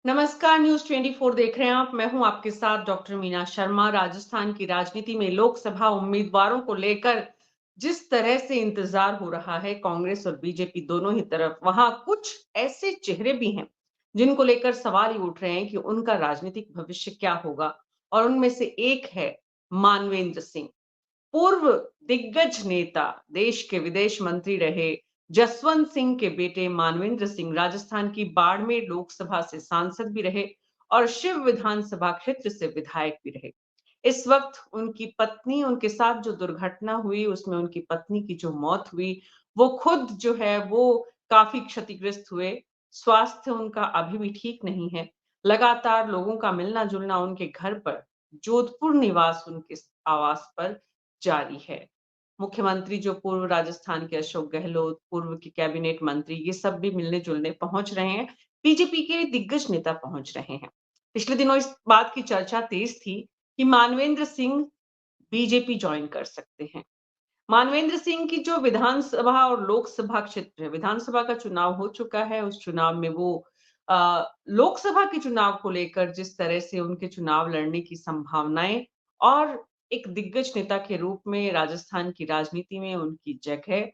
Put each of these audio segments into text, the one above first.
नमस्कार, न्यूज़ 24 देख रहे हैं आप। मैं हूं आपके साथ डॉक्टर मीना शर्मा। राजस्थान की राजनीति में लोकसभा उम्मीदवारों को लेकर जिस तरह से इंतजार हो रहा है कांग्रेस और बीजेपी दोनों ही तरफ, वहां कुछ ऐसे चेहरे भी हैं जिनको लेकर सवाल ही उठ रहे हैं कि उनका राजनीतिक भविष्य क्या होगा। और उनमें से एक है मानवेंद्र सिंह, पूर्व दिग्गज नेता, देश के विदेश मंत्री रहे जसवंत सिंह के बेटे मानवेंद्र सिंह राजस्थान की बाड़मेर लोकसभा से सांसद भी रहे और शिव विधानसभा क्षेत्र से विधायक भी रहे। इस वक्त उनकी पत्नी, उनके साथ जो दुर्घटना हुई उसमें उनकी पत्नी की जो मौत हुई, वो खुद जो है वो काफी क्षतिग्रस्त हुए। स्वास्थ्य उनका अभी भी ठीक नहीं है। लगातार लोगों का मिलना जुलना उनके घर पर, जोधपुर निवास उनके आवास पर जारी है। मुख्यमंत्री जो पूर्व राजस्थान के अशोक गहलोत, पूर्व के कैबिनेट मंत्री, ये सब भी मिलने-जुलने पहुंच रहे हैं। बीजेपी के दिग्गज नेता पहुंच रहे हैं। पिछले दिनों इस बात की चर्चा तेज थी कि मानवेंद्र सिंह बीजेपी ज्वाइन कर सकते हैं। मानवेंद्र सिंह की जो विधानसभा और लोकसभा क्षेत्र है, विधानसभा का चुनाव हो चुका है, उस चुनाव में वो लोकसभा के चुनाव को लेकर जिस तरह से उनके चुनाव लड़ने की संभावनाएं और एक दिग्गज नेता के रूप में राजस्थान की राजनीति में उनकी जगह,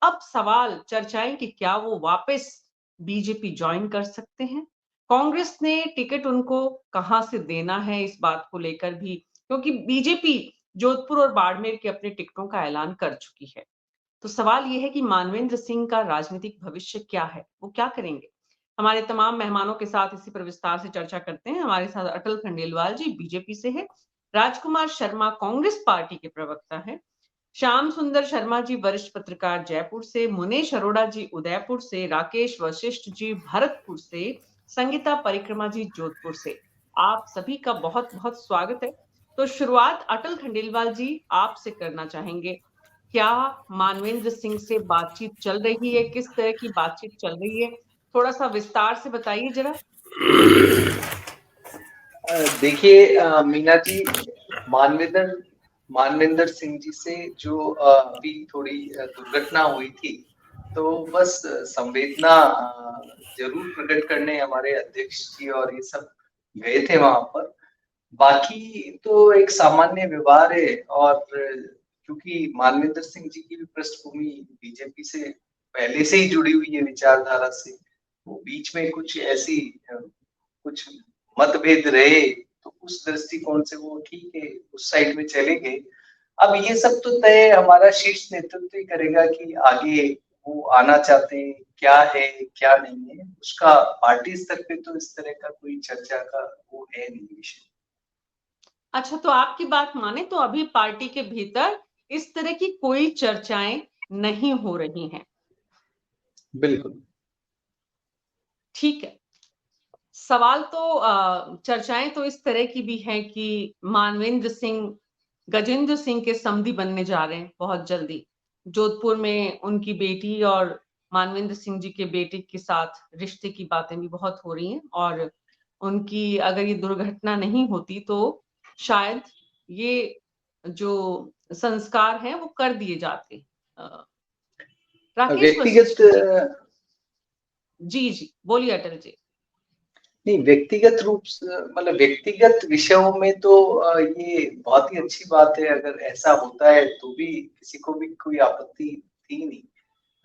अब सवाल चर्चाएं कि क्या वो वापस बीजेपी ज्वाइन कर सकते हैं। कांग्रेस ने टिकट उनको कहां से देना है इस बात को लेकर भी, क्योंकि बीजेपी जोधपुर और बाड़मेर के अपने टिकटों का ऐलान कर चुकी है। तो सवाल ये है कि मानवेंद्र सिंह का राजनीतिक भविष्य क्या है, वो क्या करेंगे। हमारे तमाम मेहमानों के साथ इसी पर विस्तार से चर्चा करते हैं। हमारे साथ अटल खंडेलवाल जी बीजेपी से है, राजकुमार शर्मा कांग्रेस पार्टी के प्रवक्ता है, श्याम सुंदर शर्मा जी वरिष्ठ पत्रकार जयपुर से, मुनेश अरोड़ा जी उदयपुर से, राकेश वशिष्ठ जी भरतपुर से, संगीता परिक्रमा जी जोधपुर से। आप सभी का बहुत बहुत स्वागत है। तो शुरुआत अटल खंडेलवाल जी आपसे करना चाहेंगे। क्या मानवेंद्र सिंह से बातचीत चल रही है? किस तरह की बातचीत चल रही है? थोड़ा सा विस्तार से बताइए जरा। देखिए मीना जी, मानवेंद्र मानवेंद्र सिंह जी से जो अभी थोड़ी दुर्घटना हुई थी, तो बस संवेदना जरूर प्रकट करने हमारे अध्यक्ष जी और ये सब गए थे वहां पर। बाकी तो एक सामान्य व्यवहार है। और क्योंकि मानवेंद्र सिंह जी की भी पृष्ठभूमि बीजेपी से पहले से ही जुड़ी हुई है विचारधारा से, वो बीच में कुछ ऐसी कुछ मतभेद रहे, तो उस दृष्टिकोण से वो ठीक है, उस साइड में चले गए। अब ये सब तो तय हमारा शीर्ष नेतृत्व ही करेगा कि आगे वो आना चाहते हैं, क्या है क्या नहीं है। उसका पार्टी स्तर पे तो इस तरह का कोई चर्चा का वो है नहीं विषय। अच्छा, तो आपकी बात माने तो अभी पार्टी के भीतर इस तरह की कोई चर्चाएं नहीं हो रही हैं। बिल्कुल। ठीक है। सवाल तो चर्चाएं तो इस तरह की भी हैं कि मानवेंद्र सिंह गजेंद्र सिंह के समधी बनने जा रहे हैं बहुत जल्दी। जोधपुर में उनकी बेटी और मानवेंद्र सिंह जी के बेटे के साथ रिश्ते की बातें भी बहुत हो रही हैं और उनकी अगर ये दुर्घटना नहीं होती तो शायद ये जो संस्कार हैं वो कर दिए जाते। अ, राकेश व्यक्तिगत वशिष्ठ जी। जी जी, बोलिए अटल जी। नहीं, व्यक्तिगत रूप से मतलब व्यक्तिगत विषयों में तो ये बहुत ही अच्छी बात है। अगर ऐसा होता है तो भी किसी को भी कोई आपत्ति थी नहीं।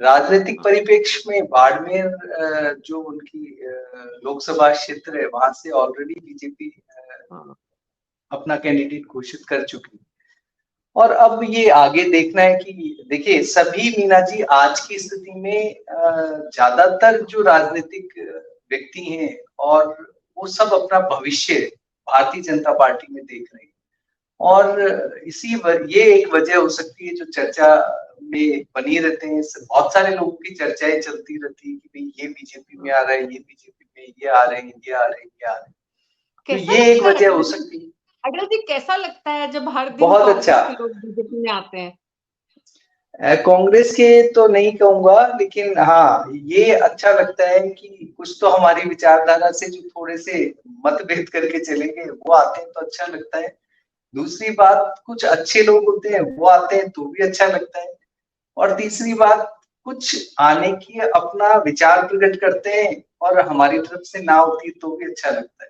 राजनीतिक परिप्रेक्ष्य में बाड़मेर जो उनकी लोकसभा क्षेत्र है, वहां से ऑलरेडी बीजेपी हाँ। अपना कैंडिडेट घोषित कर चुकी है। और अब ये आगे देखना है कि देखिए सभी मीना जी आज की स्थिति में ज्यादातर जो राजनीतिक व्यक्ति हैं, और वो सब अपना भविष्य भारतीय जनता पार्टी में देख रहे हैं। और ये एक वजह हो सकती है जो चर्चा में बनी रहते हैं। बहुत सारे लोगों की चर्चाएं चलती रहती है कि भाई ये बीजेपी में आ रहा है, ये बीजेपी में, ये आ रहे हैं, ये आ रहे हैं, ये आ रहे हैं। तो कैसा ये एक लगता है वजह हो अटल जी? सकती है। अटल जी कैसा लगता है जब हर दिन बहुत अच्छा। कांग्रेस के लोग बीजेपी में आते हैं? कांग्रेस के तो नहीं कहूंगा, लेकिन हाँ ये अच्छा लगता है कि कुछ तो हमारी विचारधारा से जो थोड़े से मतभेद करके चले गए वो आते हैं तो अच्छा लगता है। दूसरी बात, कुछ अच्छे लोग होते हैं वो आते हैं तो भी अच्छा लगता है। और तीसरी बात, कुछ आने की अपना विचार प्रकट करते हैं और हमारी तरफ से ना होती तो भी अच्छा लगता है।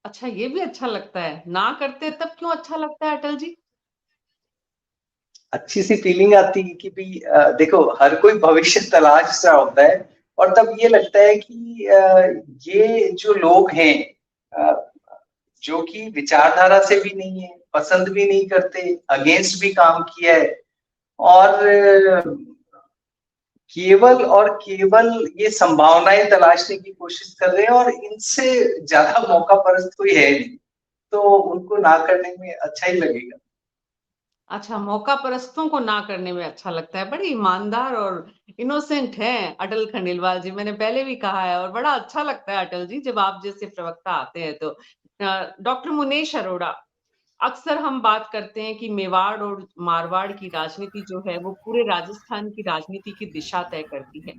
अच्छा, ये भी अच्छा लगता है, ना करते तब क्यों अच्छा लगता है अटल जी? अच्छी सी फीलिंग आती है कि भी देखो हर कोई भविष्य तलाश रहा होता है, और तब ये लगता है कि ये जो लोग हैं अ, जो कि विचारधारा से भी नहीं है, पसंद भी नहीं करते, अगेंस्ट भी काम किया है, और केवल और केवल ये संभावनाएं तलाशने की कोशिश कर रहे हैं, और इनसे ज्यादा मौका परस्त कोई है नहीं, तो उनको ना करने में अच्छा ही लगेगा। अच्छा, मौका परस्तों को ना करने में अच्छा लगता है। बड़े ईमानदार और इनोसेंट हैं अटल खंडेलवाल जी, मैंने पहले भी कहा है, और बड़ा अच्छा लगता है अटल जी जब आप जैसे प्रवक्ता आते हैं तो। डॉक्टर मुनेश अरोड़ा, अक्सर हम बात करते हैं कि मेवाड़ और मारवाड़ की राजनीति जो है वो पूरे राजस्थान की राजनीति की दिशा तय करती है।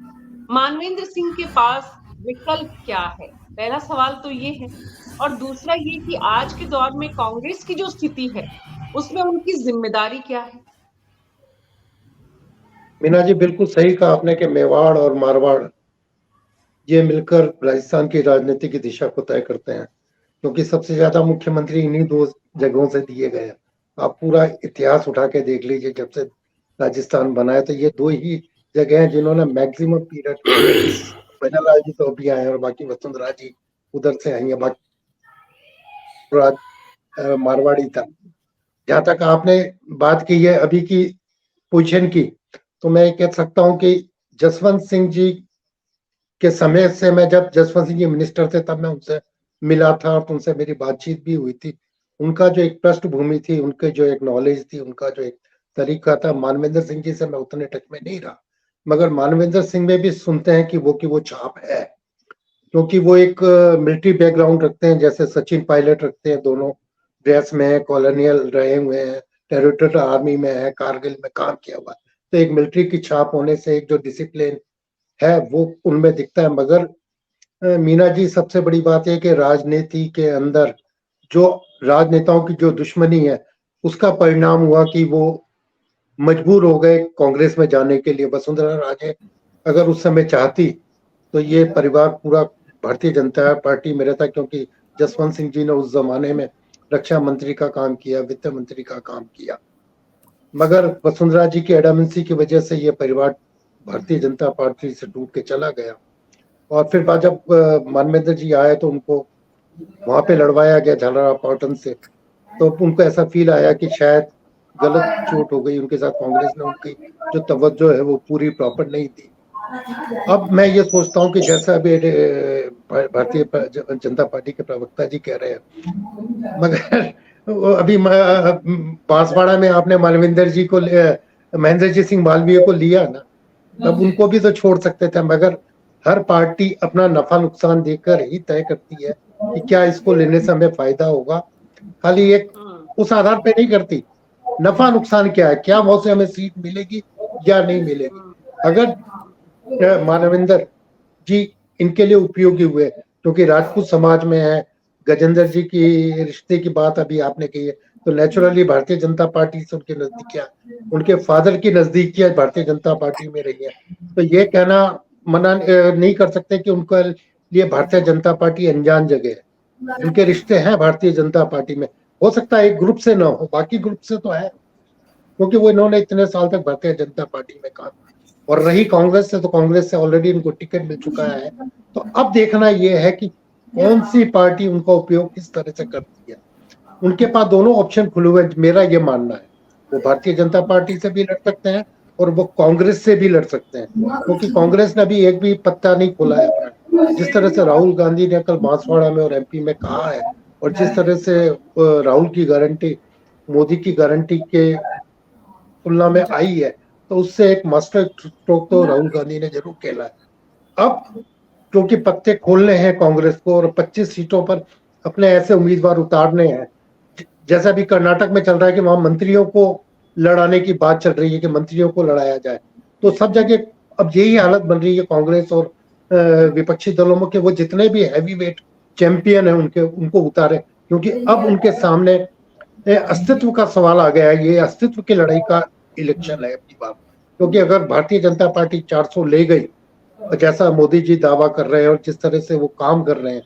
मानवेंद्र सिंह के पास विकल्प क्या है? पहला सवाल तो ये है, और दूसरा ये कि आज के दौर में कांग्रेस की जो स्थिति है उसमें उनकी जिम्मेदारी क्या है? मीना जी, बिल्कुल सही कहा आपने कि मेवाड़ और मारवाड़ ये मिलकर राजस्थान की राजनीति की दिशा को तय करते हैं, क्योंकि सबसे ज्यादा मुख्यमंत्री इन्हीं दो जगहों से दिए गए हैं। आप पूरा इतिहास उठा के देख लीजिए, जब से राजस्थान बना है तो ये दो ही जगह हैं जिन्होंने मैक्सिमम पीरियड, बनरलाल जी तो अभी आए हैं और बाकी वसुंधरा जी उधर से आई है, बाकी मारवाड़ी था। जहां तक आपने बात की है अभी की पोजीशन की, तो मैं कह सकता हूं कि जसवंत सिंह जी के समय से, मैं जब जसवंत सिंह जी मिनिस्टर थे तब मैं उनसे मिला था और उनसे मेरी बातचीत भी हुई थी। उनका जो एक पृष्ठभूमि थी, उनके जो एक नॉलेज थी, उनका जो एक तरीका था, मानवेंद्र सिंह जी से मैं उतने टच में नहीं रहा, मगर मानवेंद्र सिंह में भी सुनते हैं कि वो छाप है, क्योंकि वो एक मिलिट्री बैकग्राउंड रखते हैं, जैसे सचिन पायलट रखते हैं, दोनों ड्रेस में है, कॉलोनियल रहे हुए हैं, टेरिटोरियल आर्मी में है, कारगिल में काम किया हुआ है, तो एक मिलिट्री की छाप होने से एक जो डिसिप्लिन है वो उनमें दिखता है। मगर मीना जी, सबसे बड़ी बात है कि राजनीति के अंदर जो राजनेताओं की जो दुश्मनी है, उसका परिणाम हुआ कि वो मजबूर हो गए कांग्रेस में जाने के लिए। वसुंधरा राजे अगर उस समय चाहती तो ये परिवार पूरा भारतीय जनता पार्टी में रहता, क्योंकि जसवंत सिंह जी ने उस जमाने में रक्षा मंत्री का काम किया, वित्त मंत्री का काम किया, मगर वसुंधरा जी की एडमेंसी की वजह से ये परिवार भारतीय जनता पार्टी से टूट के चला गया। और फिर बाद जब मानवेंद्र जी आए तो उनको वहां पे लड़वाया गया झालरा पाटन से, तो उनको ऐसा फील आया कि शायद गलत चोट हो गई उनके साथ, कांग्रेस ने उनकी जो तवज्जो है वो पूरी प्रॉपर नहीं दी। अब मैं ये सोचता हूँ कि जैसा अभी भारतीय जनता पार्टी के प्रवक्ता जी कह रहे हैं, मगर अभी बांसवाड़ा में आपने मालविंदर जी को, महेंद्र जी सिंह मालवीय को लिया ना, तब उनको भी तो छोड़ सकते थे, मगर हर पार्टी अपना नफा नुकसान देकर ही तय करती है कि क्या इसको लेने से हमें फायदा होगा, खाली एक उस आधार पे नहीं करती नफा नुकसान क्या है, क्या वहां से हमें सीट मिलेगी या नहीं मिलेगी। अगर मानविंदर जी इनके लिए उपयोगी हुए, क्योंकि राजपूत समाज में है, गजेंद्र जी की रिश्ते की बात अभी आपने कही है, तो नेचुरली भारतीय जनता पार्टी से उनकी नजदीकियां, उनके फादर की नजदीकियां भारतीय जनता पार्टी में रही है, तो ये कहना मना नहीं कर सकते कि उनके लिए भारतीय जनता पार्टी अनजान जगह है। उनके रिश्ते हैं भारतीय जनता पार्टी में, हो सकता है एक ग्रुप से ना हो, बाकी ग्रुप से तो है, क्योंकि वो इन्होंने इतने साल तक भारतीय जनता पार्टी में काम, और रही कांग्रेस से तो कांग्रेस से ऑलरेडी इनको टिकट मिल चुका है। तो अब देखना यह है कि कौन सी पार्टी उनका उपयोग किस तरह से करती है। उनके पास दोनों ऑप्शन खुले हुए, मेरा ये मानना है, वो भारतीय जनता पार्टी से भी लड़ सकते हैं और वो कांग्रेस से भी लड़ सकते हैं, क्योंकि कांग्रेस ने अभी एक भी पत्ता नहीं खोला है अपना। जिस तरह से राहुल गांधी ने कल बांसवाड़ा में और एमपी में कहा है, और जिस तरह से राहुल की गारंटी मोदी की गारंटी के तुलना में आई है, तो उससे एक मास्टर स्ट्रोक तो राहुल गांधी ने जरूर खेला है। अब क्योंकि पत्ते खोलने हैं कांग्रेस को और 25 सीटों पर अपने ऐसे उम्मीदवार उतारने हैं, जैसा भी कर्नाटक में चल रहा है कि वहां मंत्रियों को लड़ाने की बात चल रही है कि मंत्रियों को लड़ाया जाए, तो सब जगह अब यही हालत बन रही है कांग्रेस और विपक्षी दलों में कि वो जितने भी हैवी वेट चैंपियन है उनको उतारे, क्योंकि अब उनके सामने अस्तित्व का सवाल आ गया है। ये अस्तित्व की लड़ाई का इलेक्शन है अपनी बात, क्योंकि अगर भारतीय जनता पार्टी 400 ले गई जैसा मोदी जी दावा कर रहे हैं और जिस तरह से वो काम कर रहे हैं,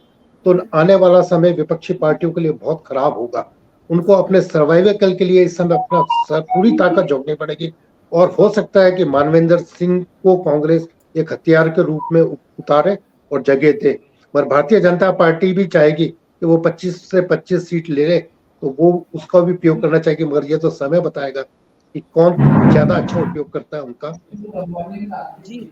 तो आने वाला समय विपक्षी पार्टियों के लिए बहुत खराब होगा। उनको अपने सर्वाइवल के लिए इस समय अपना पूरी ताकत झोंकनी पड़ेगी, और हो सकता है कि मानवेंद्र सिंह को कांग्रेस एक हथियार के रूप में उतारे और जगह दे। पर भारतीय जनता पार्टी भी चाहेगी कि वो 25 से 25 सीट ले ले, तो वो उसका भी उपयोग करना चाहिए, मगर ये तो समय बताएगा कि कौन ज्यादा अच्छा उपयोग करता है उनका। जी,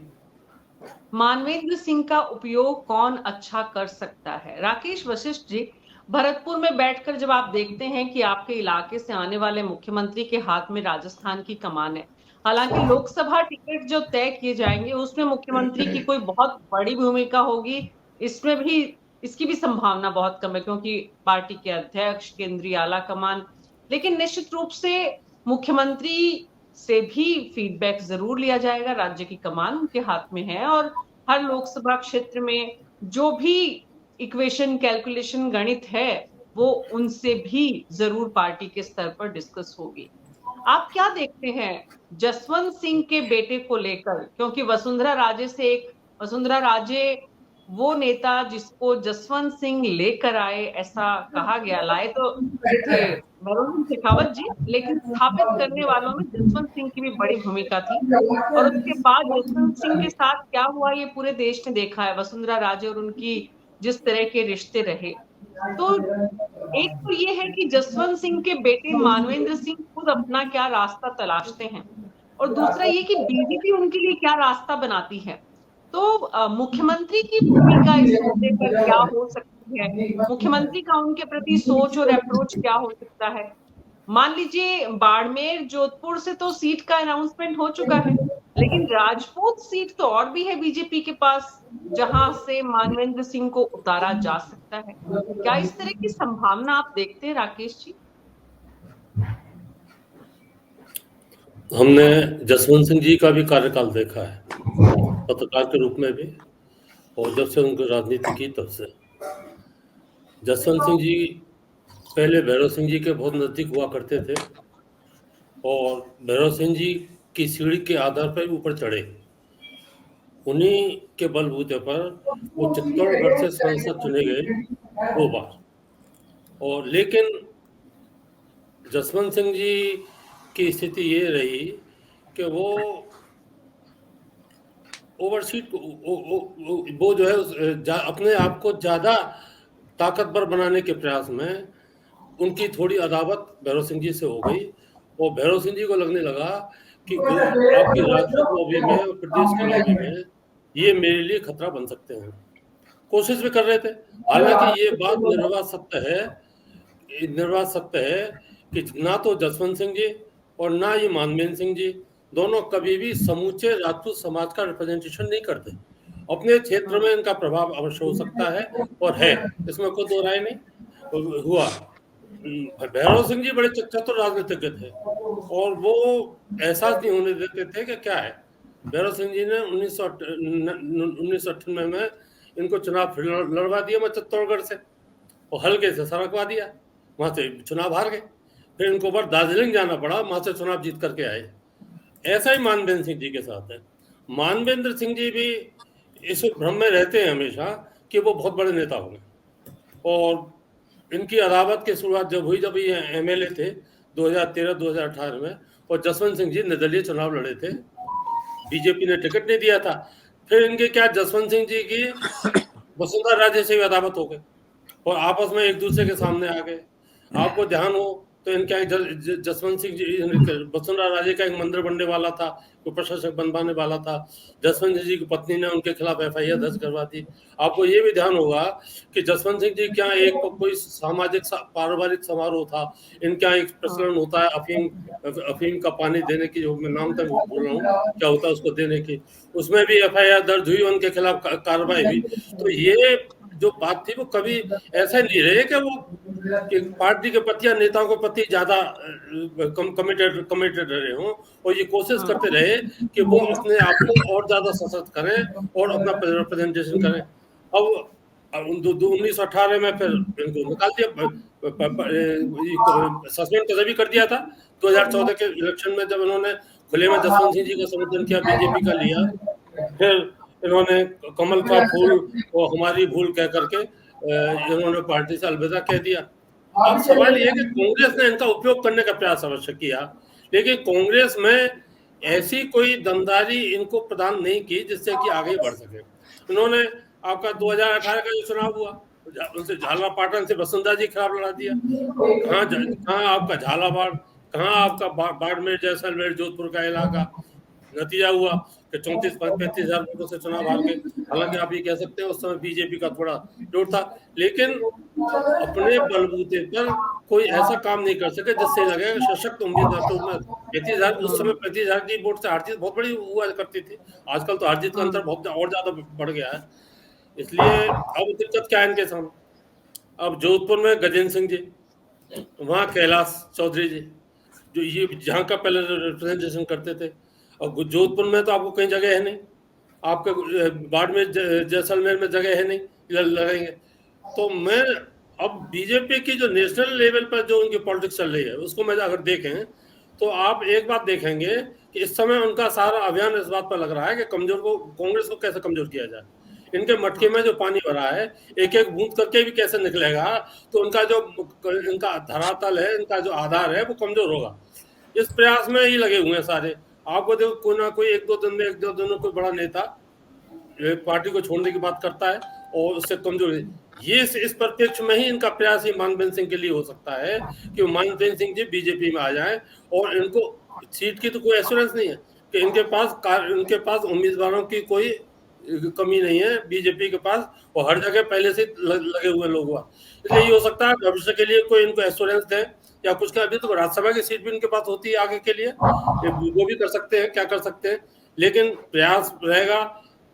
मानवेंद्र सिंह का उपयोग कौन अच्छा कर सकता है? राकेश वशिष्ठ जी, भरतपुर में बैठकर जब आप देखते हैं कि आपके इलाके से आने वाले मुख्यमंत्री के हाथ में राजस्थान की कमान है, हालांकि लोकसभा टिकट जो तय किए जाएंगे उसमें मुख्यमंत्री की कोई बहुत बड़ी भूमिका होगी, इसमें भी इसकी भी संभावना बहुत कम है क्योंकि पार्टी के अध्यक्ष, केंद्रीय आला कमान, लेकिन निश्चित रूप से मुख्यमंत्री से भी फीडबैक जरूर लिया जाएगा। राज्य की कमान उनके हाथ में है और हर लोकसभा क्षेत्र में जो भी इक्वेशन, कैलकुलेशन, गणित है, वो उनसे भी जरूर पार्टी के स्तर पर डिस्कस होगी। आप क्या देखते हैं जसवंत सिंह के बेटे को लेकर? क्योंकि वसुंधरा राजे वो नेता जिसको जसवंत सिंह लेकर आए, ऐसा कहा गया। लाए तो ये थे वरुण सिंह शेखावत जी, लेकिन स्थापित करने वालों में जसवंत सिंह की भी बड़ी भूमिका थी। और उसके बाद जसवंत सिंह के साथ क्या हुआ ये पूरे देश ने देखा है, वसुंधरा राजे और उनकी जिस तरह के रिश्ते रहे। तो एक तो ये है कि जसवंत सिंह के बेटे मानवेंद्र सिंह खुद अपना क्या रास्ता तलाशते हैं, और दूसरा ये कि बीजेपी उनके लिए क्या रास्ता बनाती है। तो मुख्यमंत्री की भूमिका इस मुद्दे पर क्या हो सकती है? मुख्यमंत्री का उनके प्रति सोच और अप्रोच क्या हो सकता है? मान लीजिए बाड़मेर, जोधपुर से तो सीट का अनाउंसमेंट हो चुका है, लेकिन राजपूत सीट तो और भी है बीजेपी के पास, जहां से मानवेंद्र सिंह को उतारा जा सकता है। क्या इस तरह की संभावना आप देखते हैं राकेश जी? हमने जसवंत सिंह जी का भी कार्यकाल देखा है, पत्रकार के रूप में भी, और जब से उनकी राजनीति की तब से। जसवंत सिंह जी पहले भैरव सिंह जी के बहुत नजदीक हुआ करते थे और भैरव सिंह जी की सीढ़ी के आधार पर ऊपर चढ़े। उन्हीं के बलबूते पर वो चित्तौड़गढ़ से सांसद चुने गए 2 बार। और लेकिन जसवंत सिंह जी की स्थिति ये रही कि वो ओवरसीट वो जो है अपने आप को ज्यादा ताकतवर बनाने के प्रयास में उनकी थोड़ी अदावत भैरव सिंह जी से हो गई, और भैरव सिंह जी को लगने लगा कि आपकी राजपूत लॉबी में और प्रदेश की लॉबी में ये मेरे लिए खतरा बन सकते हैं। कोशिश भी कर रहे थे। हालांकि ये बात निर्वात सत्य है कि ना तो जसवंत सिंह जी और ना ही मानवेंद्र सिंह जी दोनों कभी भी समूचे राजपूत समाज का रिप्रेजेंटेशन नहीं करते। अपने क्षेत्र में इनका प्रभाव अवश्य हो सकता है और है, इसमें कोई दो राय नहीं हुआ। भैरव सिंह जी बड़े चतुर राजनीतिज्ञ थे और वो एहसास नहीं होने देते थे कि क्या है। भैरव सिंह जी ने 1998 में इनको चुनाव फिर लड़वा दिया, मैं चित्तौड़गढ़ से, और हल्के से सरकवा दिया, वहां से चुनाव हार गए। फिर इनको बार दार्जिलिंग जाना पड़ा, वहां से चुनाव जीत करके आए। ऐसा ही मानवेंद्र सिंह जी के साथ है। मानवेंद्र सिंह जी भी इस भ्रम में रहते हैं हमेशा कि वो बहुत बड़े नेता होंगे, और इनकी अदावत की शुरुआत जब हुई जब ये एमएलए थे 2013-2018 में, और जसवंत सिंह जी निर्दलीय चुनाव लड़े थे, बीजेपी ने टिकट नहीं दिया था। फिर इनके क्या जसवंत सिंह जी की वसुंधरा राजे से भी अदावत हो गई और आपस में एक दूसरे के सामने आ गए। आपको ध्यान हो तो इनका जसवंत सिंह जी वसुंधरा राजे का एक मंदिर बनने वाला था, कोई प्रशासक बनवाने वाला था, जसवंत सिंह जी की पत्नी ने उनके खिलाफ एफआईआर दर्ज करवा दी। आपको ये भी ध्यान होगा कि जसवंत सिंह जी क्या एक कोई सामाजिक पारिवारिक समारोह था, इनके यहाँ एक प्रचलन होता है अफीम का पानी देने की, जो मैं नाम तक बोल रहा हूँ क्या होता है उसको देने की, उसमें भी एफआईआर दर्ज हुई, उनके खिलाफ कार्रवाई हुई। तो ये जो बात थी वो कभी ऐसा नहीं रहे कि वो कि पार्टी के प्रति या नेताओं के प्रति ज्यादा कमिटेड रहे हों, और ये कोशिश करते रहे कि वो अपने आप को और ज्यादा सशक्त करें और अपना रिप्रेजेंटेशन करें। अब 1918 में फिर इनको निकाल दिया, सस्पेंड तो तभी कर दिया था 2014 के इलेक्शन में, जब इन्होंने खुले में जसवंत सिंह जी का समर्थन किया, बीजेपी का लिया। फिर इन्होंने कमल का फूल वो हमारी भूल कह करके इन्होंने पार्टी से अलविदा कह दिया। अब सवाल ये है कि कांग्रेस ने इनका उपयोग करने का प्रयास अवश्य किया, लेकिन कांग्रेस में ऐसी कोई दमदारी इनको प्रदान नहीं की जिससे कि आगे बढ़ सके। इन्होंने आपका 2018 का जो चुनाव हुआ, उनसे झालरापाटन से वसुंधरा जी खराब लड़ा दिया। कहाँ आपका झालावाड़, कहाँ आपका बाड़मेर, जैसलमेर, जोधपुर का इलाका। नतीजा हुआ कि 34-35 हजार वोटों से चुनाव हार गए। हालांकि आप ये कह सकते हैं उस समय बीजेपी का थोड़ा जोर था, लेकिन अपने बलबूते पर कोई ऐसा काम नहीं कर सके जिससे लगे सशक्त उम्मीदवार। तो 35,000 उस समय 35,000 की वोट से हार जीत बहुत बड़ी हुआ करती थी। आजकल तो हार जीत का अंतर बहुत और ज्यादा बढ़ गया है। इसलिए अब दिक्कत क्या है इनके सामने, अब जोधपुर में गजेंद्र सिंह जी, वहाँ कैलाश चौधरी जी, जो ये जहाँ का पहले रिप्रेजेंटेशन करते थे, और जोधपुर में तो आपको कहीं जगह है नहीं, आपके बाड़मेर जैसलमेर में जगह है नहीं लड़ेंगे। तो मैं अब बीजेपी की जो नेशनल लेवल पर जो उनकी पॉलिटिक्स चल रही है उसको मैं अगर देखें तो आप एक बात देखेंगे कि इस समय उनका सारा अभियान इस बात पर लग रहा है कि कमजोर को, कांग्रेस को कैसे कमजोर किया जाए। इनके मटके में जो पानी भरा है एक एक बूंद करके भी कैसे निकलेगा, तो उनका जो इनका धरातल है, इनका जो आधार है वो कमजोर होगा। इस प्रयास में ही लगे हुए हैं सारे। आपको देखो कोई ना कोई एक दो दिन में कोई बड़ा नेता पार्टी को छोड़ने की बात करता है और उससे कमजोर है। ये इस परिप्रेक्ष्य में ही इनका प्रयास ही मानवेंद्र सिंह के लिए हो सकता है कि मानवेंद्र सिंह जी बीजेपी में आ जाएं, और इनको सीट की तो कोई एश्योरेंस नहीं है कि इनके पास उम्मीदवारों की कोई कमी नहीं है बीजेपी के पास, और हर जगह पहले से लगे हुए लोग हुआ। इसलिए ये हो सकता है भविष्य के लिए कोई इनको एश्योरेंस दे या कुछ का। अभी तो राज्यसभा की सीट भी इनके पास होती है आगे के लिए, वो भी कर सकते हैं, क्या कर सकते हैं, लेकिन प्रयास रहेगा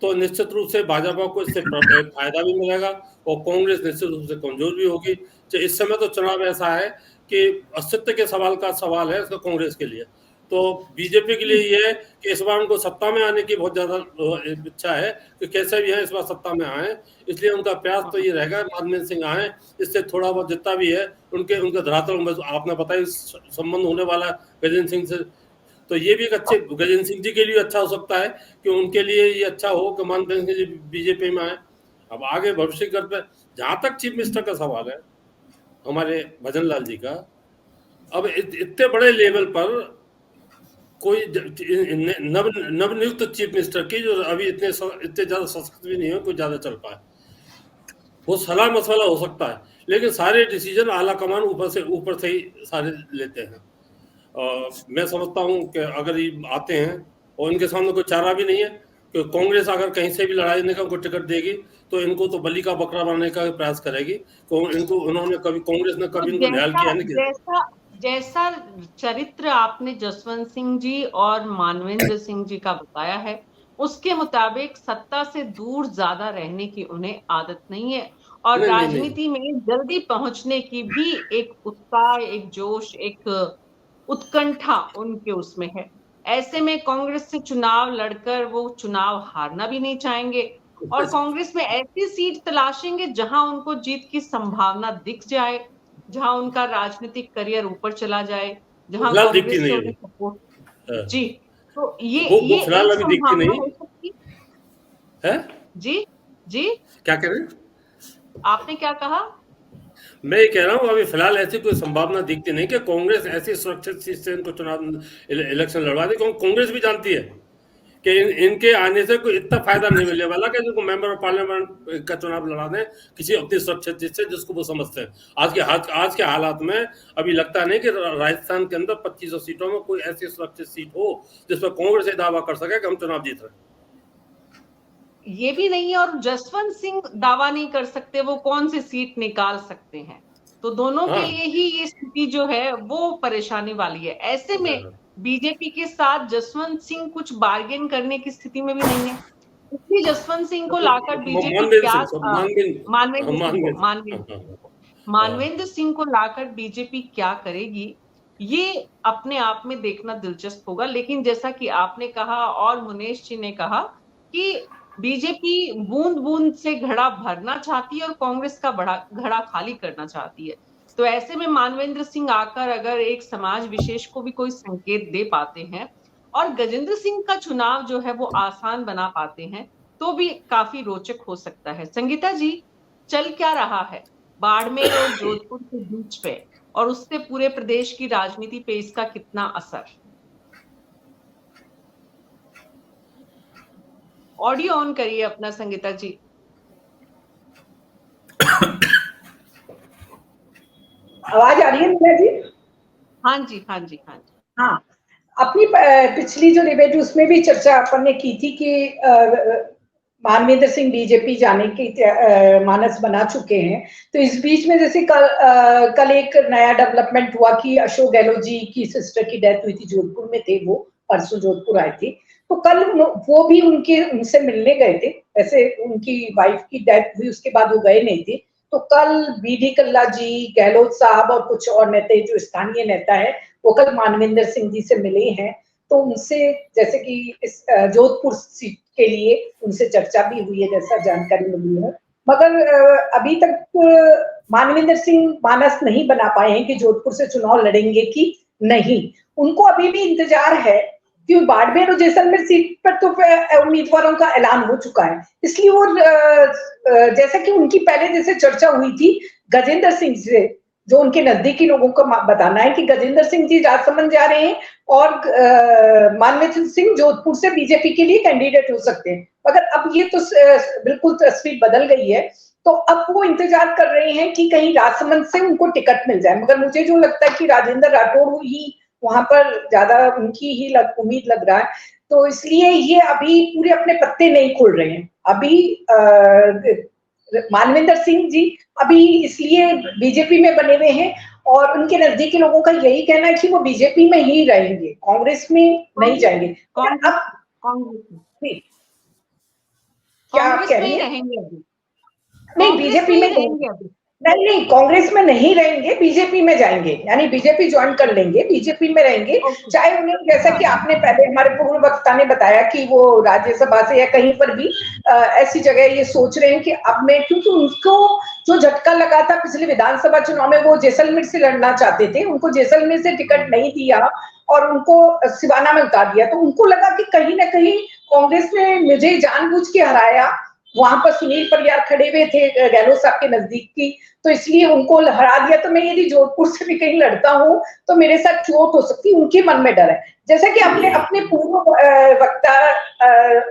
तो निश्चित रूप से भाजपा को इससे फायदा भी मिलेगा और कांग्रेस निश्चित रूप से कमजोर भी होगी। तो इस समय तो चुनाव ऐसा है कि अस्तित्व के सवाल है इसका कांग्रेस के लिए। तो बीजेपी के लिए ये है कि इस बार उनको सत्ता में आने की बहुत ज्यादा इच्छा है कि कैसे भी है इस बार सत्ता में आए, इसलिए उनका प्रयास तो ये रहेगा मानवेंद्र सिंह आए, इससे थोड़ा बहुत जितना भी है उनके धरातल। आपने बताया संबंध होने वाला गजेंद्र सिंह से, तो ये भी एक अच्छे गजेंद्र सिंह जी के लिए अच्छा हो सकता है कि उनके लिए ये अच्छा हो कि मानवेंद्र सिंह जी बीजेपी में आए। अब आगे भविष्य करते, जहां तक चीफ मिनिस्टर का सवाल है हमारे भजन लाल जी का, अब इतने बड़े लेवल पर कोई नवनियुक्त चीफ मिनिस्टर की जो अभी इतने ज्यादा सशक्त भी नहीं हो, कोई ज्यादा चल पाए, वो सलाह मसला हो सकता है, लेकिन सारे डिसीजन आला कमान ऊपर से ही सारे लेते हैं। मैं समझता हूँ कि अगर ये आते हैं और इनके सामने कोई चारा भी नहीं है कि कांग्रेस अगर कहीं से भी लड़ाई देने का उनको टिकट देगी तो इनको तो बलि का बकरा बनाने का प्रयास करेगी। इनको उन्होंने कभी कांग्रेस ने कभी इनको न्याय किया नहीं। जैसा चरित्र आपने जसवंत सिंह जी और मानवेंद्र सिंह जी का बताया है, उसके मुताबिक सत्ता से दूर ज्यादा रहने की उन्हें आदत नहीं है, और राजनीति में जल्दी पहुंचने की भी एक उत्साह, एक जोश, एक उत्कंठा उनके उसमें है। ऐसे में कांग्रेस से चुनाव लड़कर वो चुनाव हारना भी नहीं चाहेंगे, और कांग्रेस में ऐसी सीट तलाशेंगे जहां उनको जीत की संभावना दिख जाए, जहां उनका राजनीतिक करियर ऊपर चला जाए, जहां कांग्रेस से उन्हें सपोर्ट। जी, तो ये फिलहाल अभी दिखती नहीं हो सकती है। जी जी, क्या कह रहे हैं, आपने क्या कहा? मैं ये कह रहा हूँ अभी फिलहाल ऐसी कोई संभावना दिखती नहीं कि कांग्रेस ऐसी सुरक्षित सीट से इनको चुनाव इलेक्शन लड़वा दे, क्योंकि कांग्रेस भी जानती है कि इनके आने से कोई इतना फायदा नहीं मिलने वाला कि इनको मेंबर ऑफ पार्लियामेंट का चुनाव लड़ा दें किसी अपनी सुरक्षित सीट से जिसको वो समझते हैं। आज के हालात में अभी लगता नहीं कि राजस्थान के अंदर 2500 सीटों में कोई ऐसी सुरक्षित सीट हो जिस पर कांग्रेस ये दावा कर सके कि हम चुनाव जीत रहे हैं। ये भी नहीं है, और जसवंत सिंह दावा नहीं कर सकते वो कौन सी सीट निकाल सकते हैं, तो दोनों के लिए ही ये स्थिति जो है वो परेशानी वाली है। ऐसे में बीजेपी के साथ जसवंत सिंह कुछ बार्गेन करने की स्थिति में भी नहीं है, इसलिए जसवंत सिंह को लाकर बीजेपी क्या मानवेंद्र सिंह को लाकर बीजेपी क्या करेगी, ये अपने आप में देखना दिलचस्प होगा। लेकिन जैसा कि आपने कहा और मुनेश जी ने कहा कि बीजेपी बूंद बूंद से घड़ा भरना चाहती है और कांग्रेस का बड़ा घड़ा खाली करना चाहती है, तो ऐसे में मानवेंद्र सिंह आकर अगर एक समाज विशेष को भी कोई संकेत दे पाते हैं और गजेंद्र सिंह का चुनाव जो है वो आसान बना पाते हैं, तो भी काफी रोचक हो सकता है। संगीता जी, चल क्या रहा है बाड़मेर और जोधपुर के बीच पे, और उससे पूरे प्रदेश की राजनीति पे इसका कितना असर? ऑडियो ऑन करिए अपना संगीता जी। आवाज आ रही है मीना जी? हाँ जी, हाँ जी, हाँ जी। हाँ, अपनी पिछली जो डिबेट उसमें भी चर्चा अपन ने की थी कि मानवेंद्र सिंह बीजेपी जाने की मानस बना चुके हैं। तो इस बीच में जैसे कल एक नया डेवलपमेंट हुआ कि अशोक गहलोत जी की सिस्टर की डेथ हुई थी, जोधपुर में थे वो, परसों जोधपुर आए थे। तो कल वो भी उनसे मिलने गए थे। ऐसे उनकी वाइफ की डेथ हुई, उसके बाद वो गए नहीं थे। तो कल बीडी कल्ला जी, गहलोत साहब और कुछ और नेता जो स्थानीय नेता है वो कल मानवेंद्र सिंह जी से मिले हैं। तो उनसे जैसे कि इस जोधपुर सीट के लिए उनसे चर्चा भी हुई है, जैसा जानकारी मिली है। मगर अभी तक मानवेंद्र सिंह मानस नहीं बना पाए हैं कि जोधपुर से चुनाव लड़ेंगे कि नहीं। उनको अभी भी इंतजार है कि बाड़मेर और जैसलमेर सीट पर तो उम्मीदवारों का ऐलान हो चुका है। इसलिए वो जैसा कि उनकी पहले जैसे चर्चा हुई थी गजेंद्र सिंह से, जो उनके नजदीकी लोगों को बताना है कि गजेंद्र सिंह जी राजसमंद जा रहे हैं और मानवेंद्र सिंह जोधपुर से बीजेपी के लिए कैंडिडेट हो सकते हैं। मगर अब ये तो बिल्कुल तस्वीर बदल गई है। तो अब वो इंतजार कर रहे हैं कि कहीं राजसमंद से उनको टिकट मिल जाए। मगर मुझे जो लगता है कि राजेंद्र राठौड़ ही वहां पर ज्यादा उनकी ही उम्मीद लग रहा है। तो इसलिए ये अभी पूरे अपने पत्ते नहीं खोल रहे हैं। अभी मानवेंद्र सिंह जी अभी इसलिए बीजेपी में बने हुए हैं और उनके नजदीकी लोगों का यही कहना है कि वो बीजेपी में ही रहेंगे, कांग्रेस में नहीं जाएंगे। कांग्रेस अब कांग्रेस में क्या आप कांग्रेस कह में रही ही हैं? रहेंगे अभी। नहीं, कांग्रेस बीजेपी में ही में रहेंगे अभी। नहीं नहीं, कांग्रेस में नहीं रहेंगे, बीजेपी में जाएंगे, यानी बीजेपी ज्वाइन कर लेंगे, बीजेपी में रहेंगे। ओके। चाहे उन्हें, जैसा कि आपने पहले हमारे पूर्व वक्ता ने बताया कि वो राज्यसभा से या कहीं पर भी ऐसी जगह ये सोच रहे हैं कि अब मैं, क्योंकि उनको जो झटका लगा था पिछले विधानसभा चुनाव में, वो जैसलमेर से लड़ना चाहते थे, उनको जैसलमेर से टिकट नहीं दिया और उनको सिवाना में उतार दिया। तो उनको लगा कि कहीं ना कहीं कांग्रेस ने मुझे जानबूझ के हराया। वहां पर सुनील परियार खड़े हुए थे गहलोत साहब के नजदीक की, तो इसलिए उनको हरा दिया। तो मैं यदि जोधपुर से भी कहीं लड़ता हूं तो मेरे साथ चोट हो सकती है, उनके मन में डर है। जैसा कि आपने अपने पूर्व वक्ता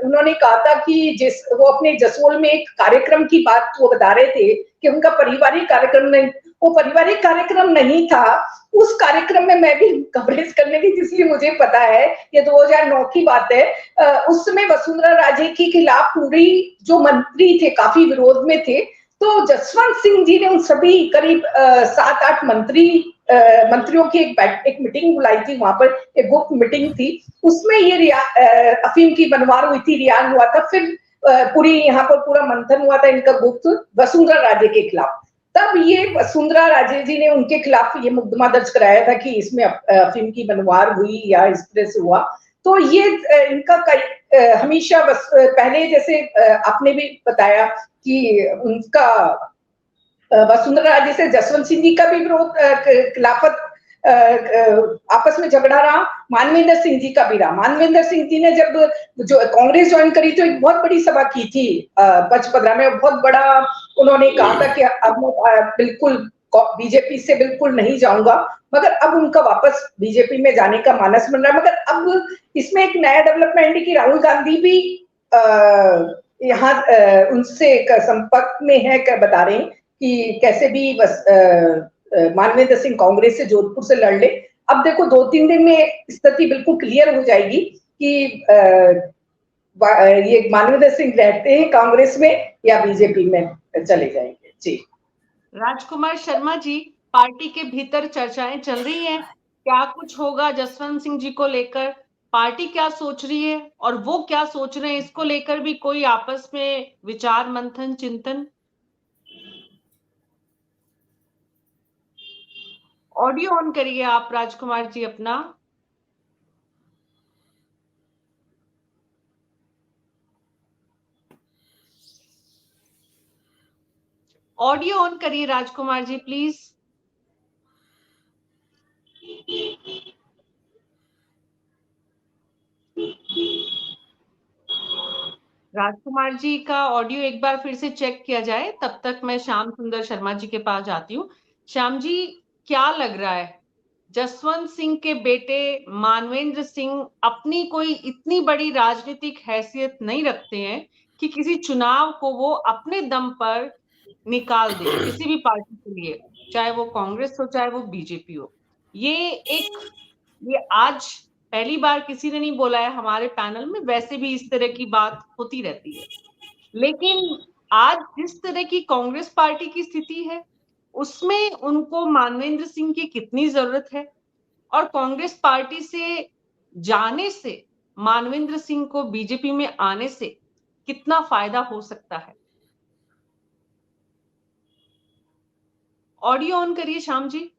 उन्होंने कहा था कि वो अपने जसोल में एक कार्यक्रम की बात वो बता रहे थे कि उनका पारिवारिक कार्यक्रम नहीं, वो पारिवारिक कार्यक्रम नहीं था। उस कार्यक्रम में मैं भी कवरेज करने की, इसलिए मुझे पता है, ये 2009 की बात है। उस समय वसुंधरा राजे के खिलाफ पूरी जो मंत्री थे काफी विरोध में थे। तो जसवंत सिंह जी ने उन सभी करीब 7-8 मंत्रियों की एक मीटिंग बुलाई थी। वहां पर एक गुप्त मीटिंग थी, उसमें ये अफीम की बनवार हुई थी, रियान हुआ था। फिर पूरी यहाँ पर पूरा मंथन हुआ था इनका गुप्त वसुंधरा राजे के खिलाफ। तब ये वसुंधरा राजे जी ने उनके खिलाफ ये मुकदमा दर्ज कराया था कि इसमें अफीम की बनवार हुई या इस तरह से हुआ। तो ये इनका हमेशा पहले जैसे आपने भी बताया कि उनका वसुंधरा राजे से जसवंत सिंह जी का भी विरोध खिलाफत आपस में झगड़ा रहा, मानवेंद्र सिंह जी का भी रहा। मानवेंद्र सिंह जी ने जब जो कांग्रेस ज्वाइन करी तो एक बहुत बड़ी सभा की थी पचपदरा में। बहुत बड़ा उन्होंने कहा था कि अब मैं बिल्कुल बीजेपी से बिल्कुल नहीं जाऊंगा। मगर अब उनका वापस बीजेपी में जाने का मानस बन रहा है। मगर अब इसमें एक नया डेवलपमेंट है कि राहुल गांधी भी यहाँ उनसे संपर्क में है, क्या बता रहे हैं कि कैसे भी मानवेंद्र सिंह कांग्रेस से जोधपुर से लड़ ले। अब देखो 2-3 दिन में स्थिति बिल्कुल क्लियर हो जाएगी कि ये मानवेंद्र सिंह रहते हैं कांग्रेस में या बीजेपी में चले जाएंगे। जी राजकुमार शर्मा जी, पार्टी के भीतर चर्चाएं चल रही हैं, क्या कुछ होगा जसवंत सिंह जी को लेकर? पार्टी क्या सोच रही है और वो क्या सोच रहे हैं, इसको लेकर भी कोई आपस में विचार मंथन चिंतन? ऑडियो ऑन करिए आप राजकुमार जी अपना। ऑडियो ऑन करिए राजकुमार जी प्लीज। राजकुमार जी का ऑडियो एक बार फिर से चेक किया जाए, तब तक मैं श्याम सुंदर शर्मा जी के पास जाती हूँ। श्याम जी, क्या लग रहा है, जसवंत सिंह के बेटे मानवेंद्र सिंह अपनी कोई इतनी बड़ी राजनीतिक हैसियत नहीं रखते हैं कि किसी चुनाव को वो अपने दम पर निकाल दे, किसी भी पार्टी के लिए, चाहे वो कांग्रेस हो चाहे वो बीजेपी हो। ये आज पहली बार किसी ने नहीं बोला है हमारे पैनल में, वैसे भी इस तरह की बात होती रहती है। लेकिन आज जिस तरह की कांग्रेस पार्टी की स्थिति है, उसमें उनको मानवेंद्र सिंह की कितनी जरूरत है, और कांग्रेस पार्टी से जाने से मानवेंद्र सिंह को बीजेपी में आने से कितना फायदा हो सकता है। ऑडियो ऑन करिए श्याम जी।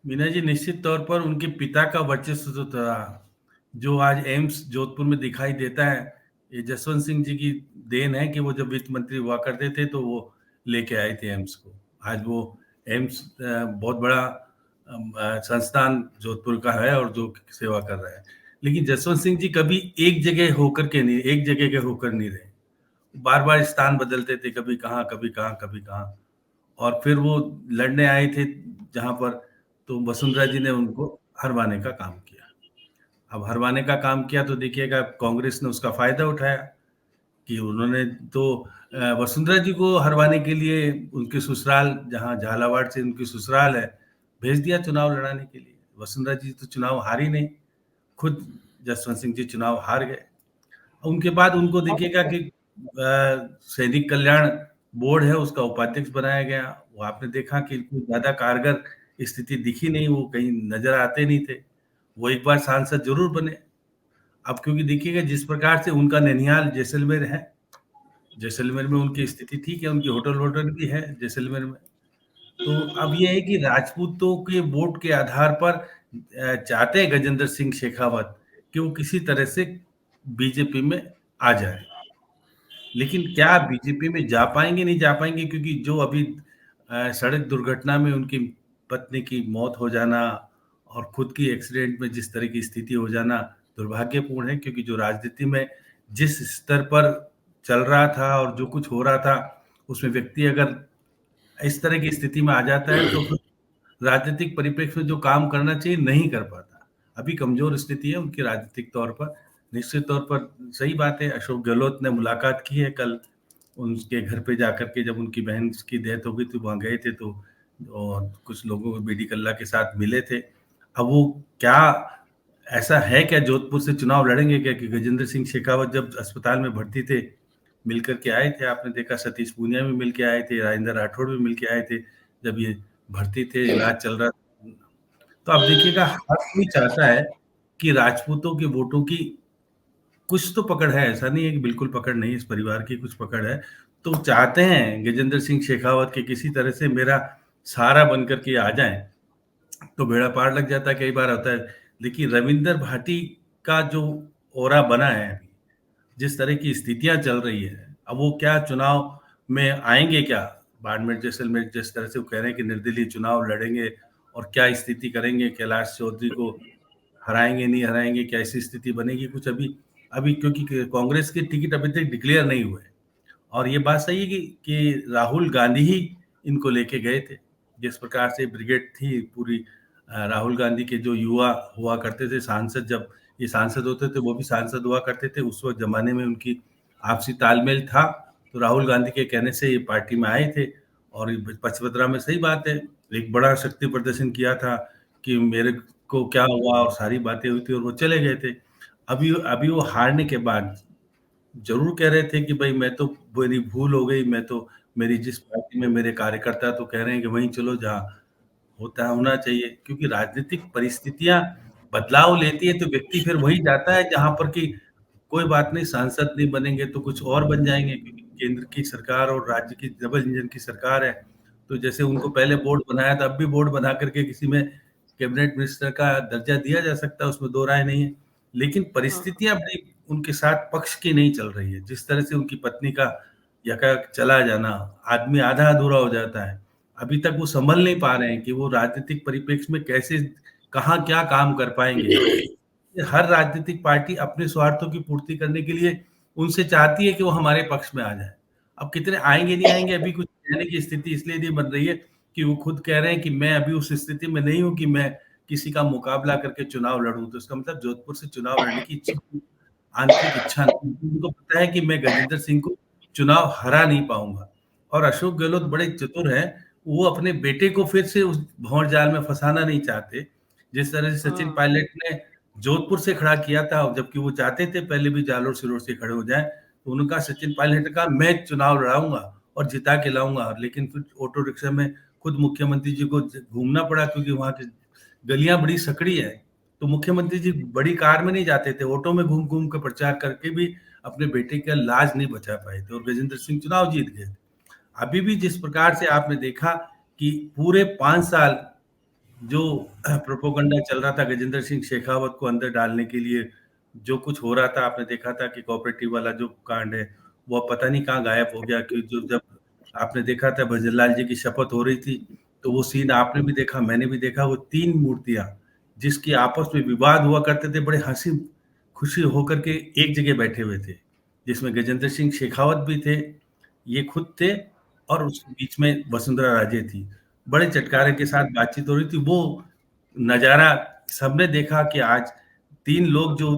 मीना जी, निश्चित तौर पर उनके पिता का वर्चस्व तो था, जो आज एम्स जोधपुर में दिखाई देता है। ये जसवंत सिंह जी की देन है कि वो जब वित्त मंत्री हुआ करते थे तो वो लेके आए थे एम्स को। आज वो एम्स बहुत बड़ा संस्थान जोधपुर का है और जो सेवा कर रहा है। लेकिन जसवंत सिंह जी कभी एक जगह के होकर नहीं रहे, बार बार स्थान बदलते थे, कभी कहाँ कभी कहाँ कभी कहाँ। और फिर वो लड़ने आए थे जहां पर, तो वसुंधरा जी ने उनको हरवाने का काम किया। अब हरवाने का काम किया तो देखिएगा कांग्रेस ने उसका फायदा उठाया कि उन्होंने तो वसुंधरा जी को हरवाने के लिए उनके ससुराल, जहां झालावाड़ से उनकी ससुराल है, भेज दिया चुनाव लड़ाने के लिए। वसुंधरा जी तो चुनाव हारी नहीं, खुद जसवंत सिंह जी चुनाव हार गए। उनके बाद उनको देखिएगा कि सैनिक कल्याण बोर्ड है, उसका उपाध्यक्ष बनाया गया। वो आपने देखा कि कोई ज्यादा कारगर स्थिति दिखी नहीं, वो कहीं नजर आते नहीं थे। वो एक बार सांसद जरूर बने। अब क्योंकि देखिएगा जिस प्रकार से उनका ननिहाल जैसलमेर है, जैसलमेर में उनकी स्थिति ठीक है, उनकी होटल भी है जैसलमेर में। तो अब ये है कि राजपूतों के वोट के आधार पर चाहते हैं गजेंद्र सिंह शेखावत कि वो किसी तरह से बीजेपी में आ जाए। लेकिन क्या बीजेपी में जा पाएंगे, नहीं जा पाएंगे, क्योंकि जो अभी सड़क दुर्घटना में उनकी पत्नी की मौत हो जाना और खुद की एक्सीडेंट में जिस तरह की स्थिति हो जाना दुर्भाग्यपूर्ण है। क्योंकि जो राजनीति में जिस स्तर पर चल रहा था और जो कुछ हो रहा था, उसमें व्यक्ति अगर इस तरह की स्थिति में आ जाता है तो फिर राजनीतिक परिप्रेक्ष्य में जो काम करना चाहिए नहीं कर पाता। अभी कमजोर स्थिति है उनकी राजनीतिक तौर पर। निश्चित तौर पर सही बात है, अशोक गहलोत ने मुलाकात की है कल उनके घर पे जाकर के, जब उनकी बहन की डेथ हो गई थी वहां गए थे, तो और कुछ लोगों को बीडी कल्ला के साथ मिले थे। अब वो क्या ऐसा है क्या जोधपुर से चुनाव लड़ेंगे क्या? कि गजेंद्र सिंह शेखावत जब अस्पताल में भर्ती थे मिलकर के आए थे, आपने देखा सतीश पूनिया भी मिल के आए थे, राजेंद्र राठौड़ भी मिल के आए थे जब ये भर्ती थे, इलाज चल रहा था। तो आप देखिएगा हर कोई चाहता है कि राजपूतों के वोटों की कुछ तो पकड़ है, ऐसा नहीं है कि बिल्कुल पकड़ नहीं, इस परिवार की कुछ पकड़ है। तो चाहते हैं गजेंद्र सिंह शेखावत के किसी तरह से मेरा सहारा बनकर के आ जाए, तो बेड़ा पार लग जाता है। कई बार होता है। देखिए रविंदर भाटी का जो ओरा बना है अभी, जिस तरह की स्थितियां चल रही है, अब वो क्या चुनाव में आएंगे क्या? बाड़मेर जैसलमेर जिस तरह से वो कह रहे हैं कि निर्दलीय चुनाव लड़ेंगे और क्या स्थिति करेंगे, कैलाश चौधरी को हराएंगे नहीं हराएंगे, क्या ऐसी स्थिति बनेगी कुछ अभी अभी क्योंकि कांग्रेस के टिकट अभी तक डिक्लेयर नहीं हुए। और ये बात सही है कि राहुल गांधी ही इनको लेके गए थे। जिस प्रकार से ब्रिगेड थी पूरी, राहुल गांधी के जो युवा हुआ करते थे सांसद, जब ये सांसद होते थे वो भी सांसद हुआ करते थे, उस वक्त जमाने में उनकी आपसी तालमेल था, तो राहुल गांधी के कहने से ये पार्टी में आए थे। और पचपदरा में सही बात है, एक बड़ा शक्ति प्रदर्शन किया था कि मेरे को क्या हुआ और सारी बातें हुई थी और वो चले गए थे। अभी वो हारने के बाद जरूर कह रहे थे कि भाई मैं तो, मेरी भूल हो गई, मैं तो, मेरी जिस पार्टी में मेरे कार्यकर्ता तो कह रहे हैं कि वहीं चलो जहाँ होता होना चाहिए। क्योंकि राजनीतिक परिस्थितियां बदलाव लेती है तो व्यक्ति फिर वही जाता है जहां पर कि कोई बात नहीं, सांसद नहीं बनेंगे तो कुछ और बन जाएंगे, क्योंकि केंद्र की सरकार और राज्य की डबल इंजन की सरकार है। तो जैसे उनको पहले बोर्ड बनाया था, अब भी बोर्ड बना करके किसी में कैबिनेट मिनिस्टर का दर्जा दिया जा सकता है, उसमें दो राय नहीं है। लेकिन परिस्थितियां अपनी उनके साथ पक्ष की नहीं चल रही है। जिस तरह से उनकी पत्नी का यका चला जाना, आदमी आधा अधूरा हो जाता है। अभी तक वो संभल नहीं पा रहे हैं कि वो राजनीतिक परिप्रेक्ष्य में कैसे, कहाँ क्या काम कर पाएंगे। हर राजनीतिक पार्टी अपने स्वार्थों की पूर्ति करने के लिए उनसे चाहती है कि वो हमारे पक्ष में आ जाए। अब कितने आएंगे नहीं आएंगे अभी कुछ कहने की स्थिति इसलिए नहीं बन रही है कि वो खुद कह रहे हैं कि मैं अभी उस स्थिति में नहीं हूं कि मैं किसी का मुकाबला करके चुनाव लड़ूं। तो इसका मतलब जोधपुर से चुनाव लड़ने की इच्छा, आंतरिक इच्छा नहीं। उनको पता है कि मैं गजेंद्र सिंह को चुनाव हरा नहीं पाऊंगा। और अशोक गहलोत बड़े चतुर हैं, वो अपने बेटे को फिर से उस भंवर जाल में फंसाना नहीं चाहते। जिस तरह से सचिन पायलट ने जोधपुर से खड़ा किया था, जबकि वो चाहते थे पहले भी जालोर सिरोर से खड़े हो जाए, तो उनका सचिन पायलट ने कहा मैं चुनाव लड़ाऊंगा और जिता के लाऊंगा। लेकिन फिर ऑटो रिक्शा में खुद मुख्यमंत्री जी को घूमना पड़ा, क्योंकि वहां की गलियां बड़ी सकड़ी है। तो मुख्यमंत्री जी बड़ी कार में नहीं जाते थे, ऑटो में घूम घूम कर प्रचार करके भी अपने बेटे का लाज नहीं बचा पाए थे और गजेंद्र सिंह चुनाव जीत गए। अभी भी जिस प्रकार से आपने देखा कि पूरे 5 साल जो प्रोपोगंडा चल रहा था गजेंद्र सिंह शेखावत को अंदर डालने के लिए, जो कुछ हो रहा था, आपने देखा था कि कोऑपरेटिव वाला जो कांड है वो पता नहीं कहाँ गायब हो गया। कि जो जब आपने देखा था भजनलाल जी की शपथ हो रही थी, तो वो सीन आपने भी देखा, मैंने भी देखा, वो 3 मूर्तियां जिसकी आपस में विवाद हुआ करते थे, बड़े हंसी खुशी होकर के एक जगह बैठे हुए थे, जिसमें गजेंद्र सिंह शेखावत भी थे, ये खुद थे, और उस बीच में वसुंधरा राजे थी। बड़े चटकारे के साथ बातचीत हो रही थी। वो नजारा सबने देखा कि आज 3 लोग जो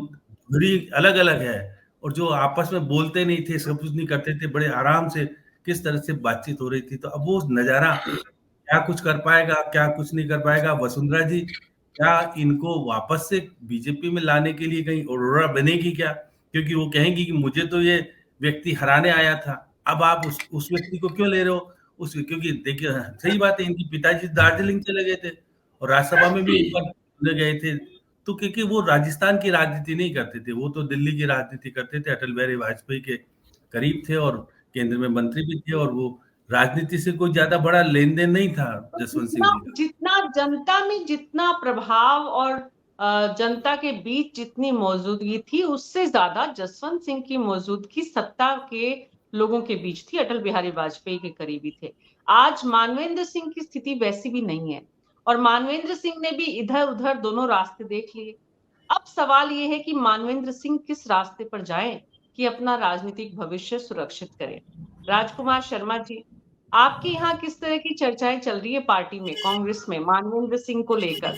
धुरी अलग अलग है और जो आपस में बोलते नहीं थे, सब कुछ नहीं करते थे, बड़े आराम से किस तरह से बातचीत हो रही थी। तो अब वो नजारा क्या कुछ कर पाएगा, क्या कुछ नहीं कर पाएगा। वसुंधरा जी क्या इनको वापस से बीजेपी में लाने के लिए कहीं औरोरा बनेगी क्या? क्योंकि वो कहेंगी कि मुझे तो ये व्यक्ति हराने आया था, अब आप उस व्यक्ति को क्यों ले रहे हो? क्योंकि देखिए सही बात है, इनके पिताजी दार्जिलिंग चले गए थे और राज्यसभा में भी एक बार चले गए थे। तो क्योंकि वो राजस्थान की राजनीति नहीं करते थे, वो तो दिल्ली की राजनीति करते थे, अटल बिहारी वाजपेयी के करीब थे और केंद्र में मंत्री भी थे, और वो राजनीति से कोई ज्यादा बड़ा लेन देन नहीं था जसवंत सिंह जी का। जितना जनता में जितना प्रभाव और जनता के बीच जितनी मौजूदगी थी, उससे ज्यादा जसवंत सिंह की मौजूदगी सत्ता के लोगों के बीच थी, अटल बिहारी वाजपेयी के करीबी थे। आज मानवेंद्र सिंह की स्थिति वैसी भी नहीं है और मानवेंद्र सिंह ने भी इधर उधर दोनों रास्ते देख लिए। अब सवाल ये है कि मानवेंद्र सिंह किस रास्ते पर जाएं कि अपना राजनीतिक भविष्य सुरक्षित करें। राजकुमार शर्मा जी, आपके यहाँ किस तरह की चर्चाएं चल रही है पार्टी में, कांग्रेस में, मानवेंद्र सिंह को लेकर?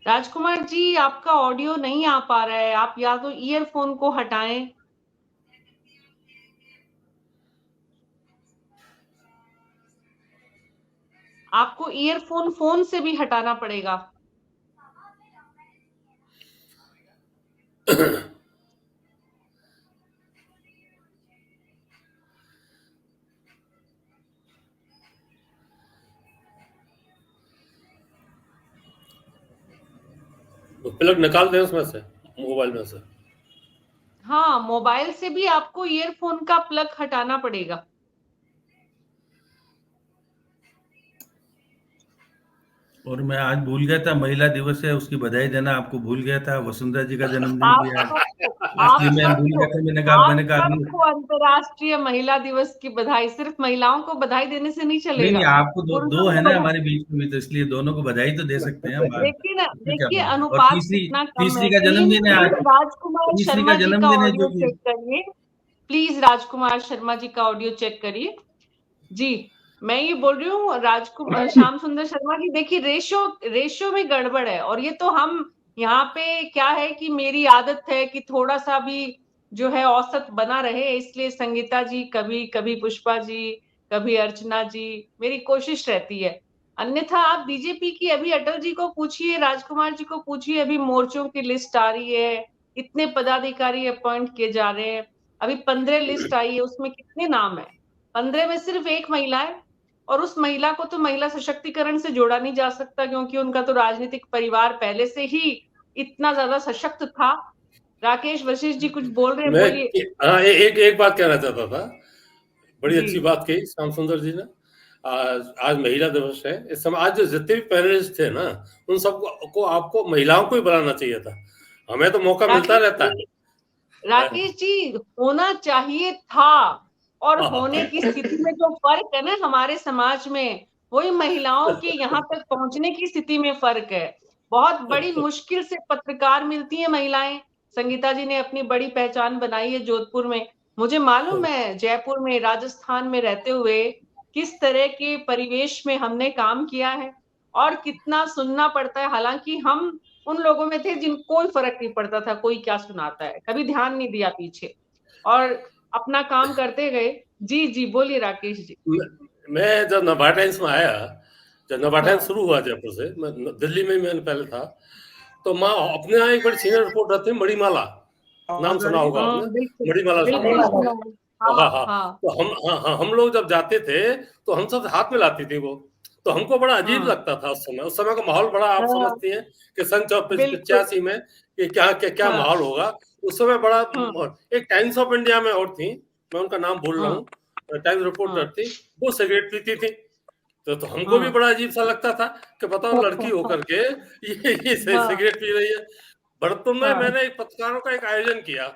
राजकुमार जी, आपका ऑडियो नहीं आ पा रहा है, आप या तो ईयरफोन को हटाएं। आपको ईयरफोन फोन से भी हटाना पड़ेगा। प्लग निकाल दें उसमें से, मोबाइल में से। हाँ, मोबाइल से भी आपको ईयरफोन का प्लग हटाना पड़ेगा। और मैं आज भूल गया था, महिला दिवस है, उसकी बधाई देना आपको भूल गया था। वसुंधरा जी का जन्मदिन भी है, इसलिए मैं भूल गया था। मैंने कहा आपको अंतर्राष्ट्रीय महिला दिवस की बधाई। सिर्फ महिलाओं को बधाई देने से नहीं चलेगा। नहीं, आपको दो है ना हमारे बीच में, तो इसलिए दोनों को बधाई तो दे सकते हैं हम। देखिए अनुपात कितना कम है। तीसरी का जन्मदिन है आज, राजकुमार शर्मा जी का ऑडियो जो चेक करिए प्लीज। राजकुमार शर्मा जी का ऑडियो चेक करिए जी। मैं ये बोल रही हूँ राजकुमार श्याम सुंदर शर्मा जी, देखिए रेशो में गड़बड़ है। और ये तो हम यहाँ पे क्या है कि मेरी आदत है कि थोड़ा सा भी जो है औसत बना रहे, इसलिए संगीता जी, कभी पुष्पा जी, कभी अर्चना जी, मेरी कोशिश रहती है। अन्यथा आप बीजेपी की अभी अटल जी को पूछिए, राजकुमार जी को पूछिए, अभी मोर्चों की लिस्ट आ रही है, इतने पदाधिकारी अपॉइंट किए जा रहे हैं। अभी 15 लिस्ट आई है, उसमें कितने नाम है? 15 में सिर्फ एक महिला है, और उस महिला को तो महिला सशक्तिकरण से जोड़ा नहीं जा सकता, क्योंकि उनका तो राजनीतिक परिवार पहले से ही इतना ज्यादा सशक्त था। राकेश वशिष्ठ जी कुछ बोल रहे हैं, बोलिए। हाँ, एक बात कहना चाहता था। बड़ी अच्छी बात कही श्याम सुंदर जी ने। आज महिला दिवस है। इस समय आज जो जितने भी पैनलिस्ट थे ना, उन सबको आपको महिलाओं को ही बुलाना चाहिए था। हमें तो मौका मिलता रहता है। राकेश जी, होना चाहिए था, और होने की स्थिति में जो फर्क है ना हमारे समाज में, वही महिलाओं के यहाँ तक पहुंचने की स्थिति में फर्क है। बहुत बड़ी मुश्किल से पत्रकार मिलती है महिलाएं। संगीता जी ने अपनी बड़ी पहचान बनाई है जोधपुर में। मुझे मालूम है जयपुर में, राजस्थान में रहते हुए किस तरह के परिवेश में हमने काम किया है और कितना सुनना पड़ता है। हालांकि हम उन लोगों में थे जिनको कोई फर्क नहीं पड़ता था कोई क्या सुनाता है, कभी ध्यान नहीं दिया पीछे और अपना काम करते गए। जी जी बोलिए राकेश जी। मैं जब नवा टाइम्स में आया, जब नवा टाइम्स हाँ। शुरू हुआ जयपुर से, मैं दिल्ली में मैंने पहले था, तो माँ अपने यहाँ एक बड़ी सीनियर रिपोर्टर थी मणिमाला, नाम सुना होगा आपने, बिल्कुल मणिमाला बिल्कुल साहब। सुना है। हाँ हाँ हाँ, हाँ तो हम लोग जब जाते थे तो हम सब हाथ मिलाती थी वो, तो हमको बड़ा अजीब हाँ लगता था उस समय का माहौल बड़ा, आप हाँ, समझती हैं कि सन बिल्कुल 85 में कि क्या हाँ माहौल होगा उस समय। बड़ा हाँ एक टाइम्स ऑफ इंडिया में और थी, मैं उनका नाम भूल रहा हाँ हूँ, टाइम्स रिपोर्टर हाँ थी, वो सिगरेट पीती थी। तो हमको भी हाँ बड़ा अजीब सा लगता था कि बताओ लड़की होकर के ये हाँ सिगरेट पी रही है। भरतपुर में हाँ मैंने एक पत्रकारों का एक आयोजन किया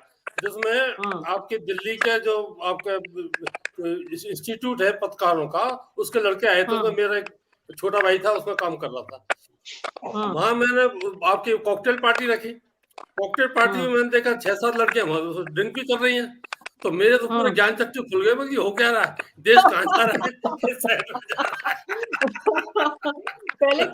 जिसमें हाँ आपके दिल्ली के जो आपका इंस्टीट्यूट है पत्रकारों का, उसके लड़के आए थे, उसमें मेरा एक छोटा भाई था, उसमें काम कर रहा था। हाँ वहां मैंने आपकी कॉकटेल पार्टी रखी, कॉकटेल पार्टी में मैंने देखा 6-7 लड़कियां ड्रिंक भी कर रही हैं, तो मेरे तो पूरे ज्ञान चक्षु खुल गए कि हो क्या रहा है, देश कहाँ जा रहा है, किस साइड में जा रहा है। पहले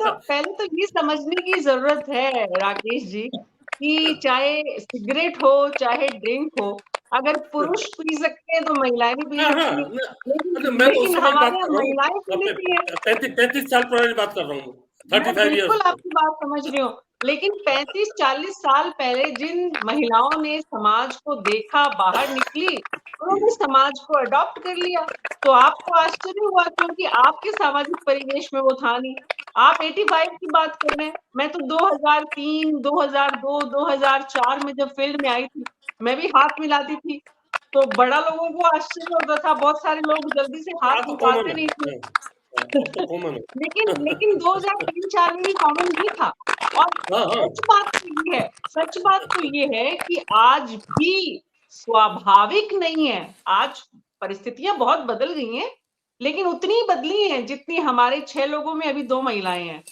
तो ये समझने की जरूरत है राकेश जी कि चाहे सिगरेट हो चाहे ड्रिंक हो, अगर पुरुष पी सकते हैं तो महिलाएं भी पी हाँ सकती हैं। हाँ, लेकिन मैं तो उस लेकिन समय की बात हमारे यहाँ कर रहा हूँ, महिलाएं पी लेती हैं। 35 साल पुरानी बात कर रहा हूँ, मैं 35 बिल्कुल ईयर्स। आपकी बात समझ रही हूँ, लेकिन 35-40 साल पहले जिन महिलाओं ने समाज को देखा, बाहर निकली, उन्होंने समाज को अडॉप्ट कर लिया। तो आपको आश्चर्य हुआ क्योंकि आपके सामाजिक परिवेश में वो था नहीं। आप 85 की बात कर रहे हैं, मैं तो 2003, 2002, 2004 में जब फील्ड में आई थी, मैं भी हाथ मिलाती थी। तो बड़ा लोगों को आश्चर्य होता था, बहुत सारे लोग जल्दी से हाथ तो निकालते कॉमन नहीं थे। है, तो कॉमन है। लेकिन 2003-4 में भी कॉमन ही था। और हाँ हाँ, सच बात तो ये है कि आज भी स्वाभाविक नहीं है। आज परिस्थितियां बहुत बदल गई हैं, लेकिन उतनी ही बदली हैं जितनी हमारे 6 लोगों में अभी 2 महिलाएं हैं।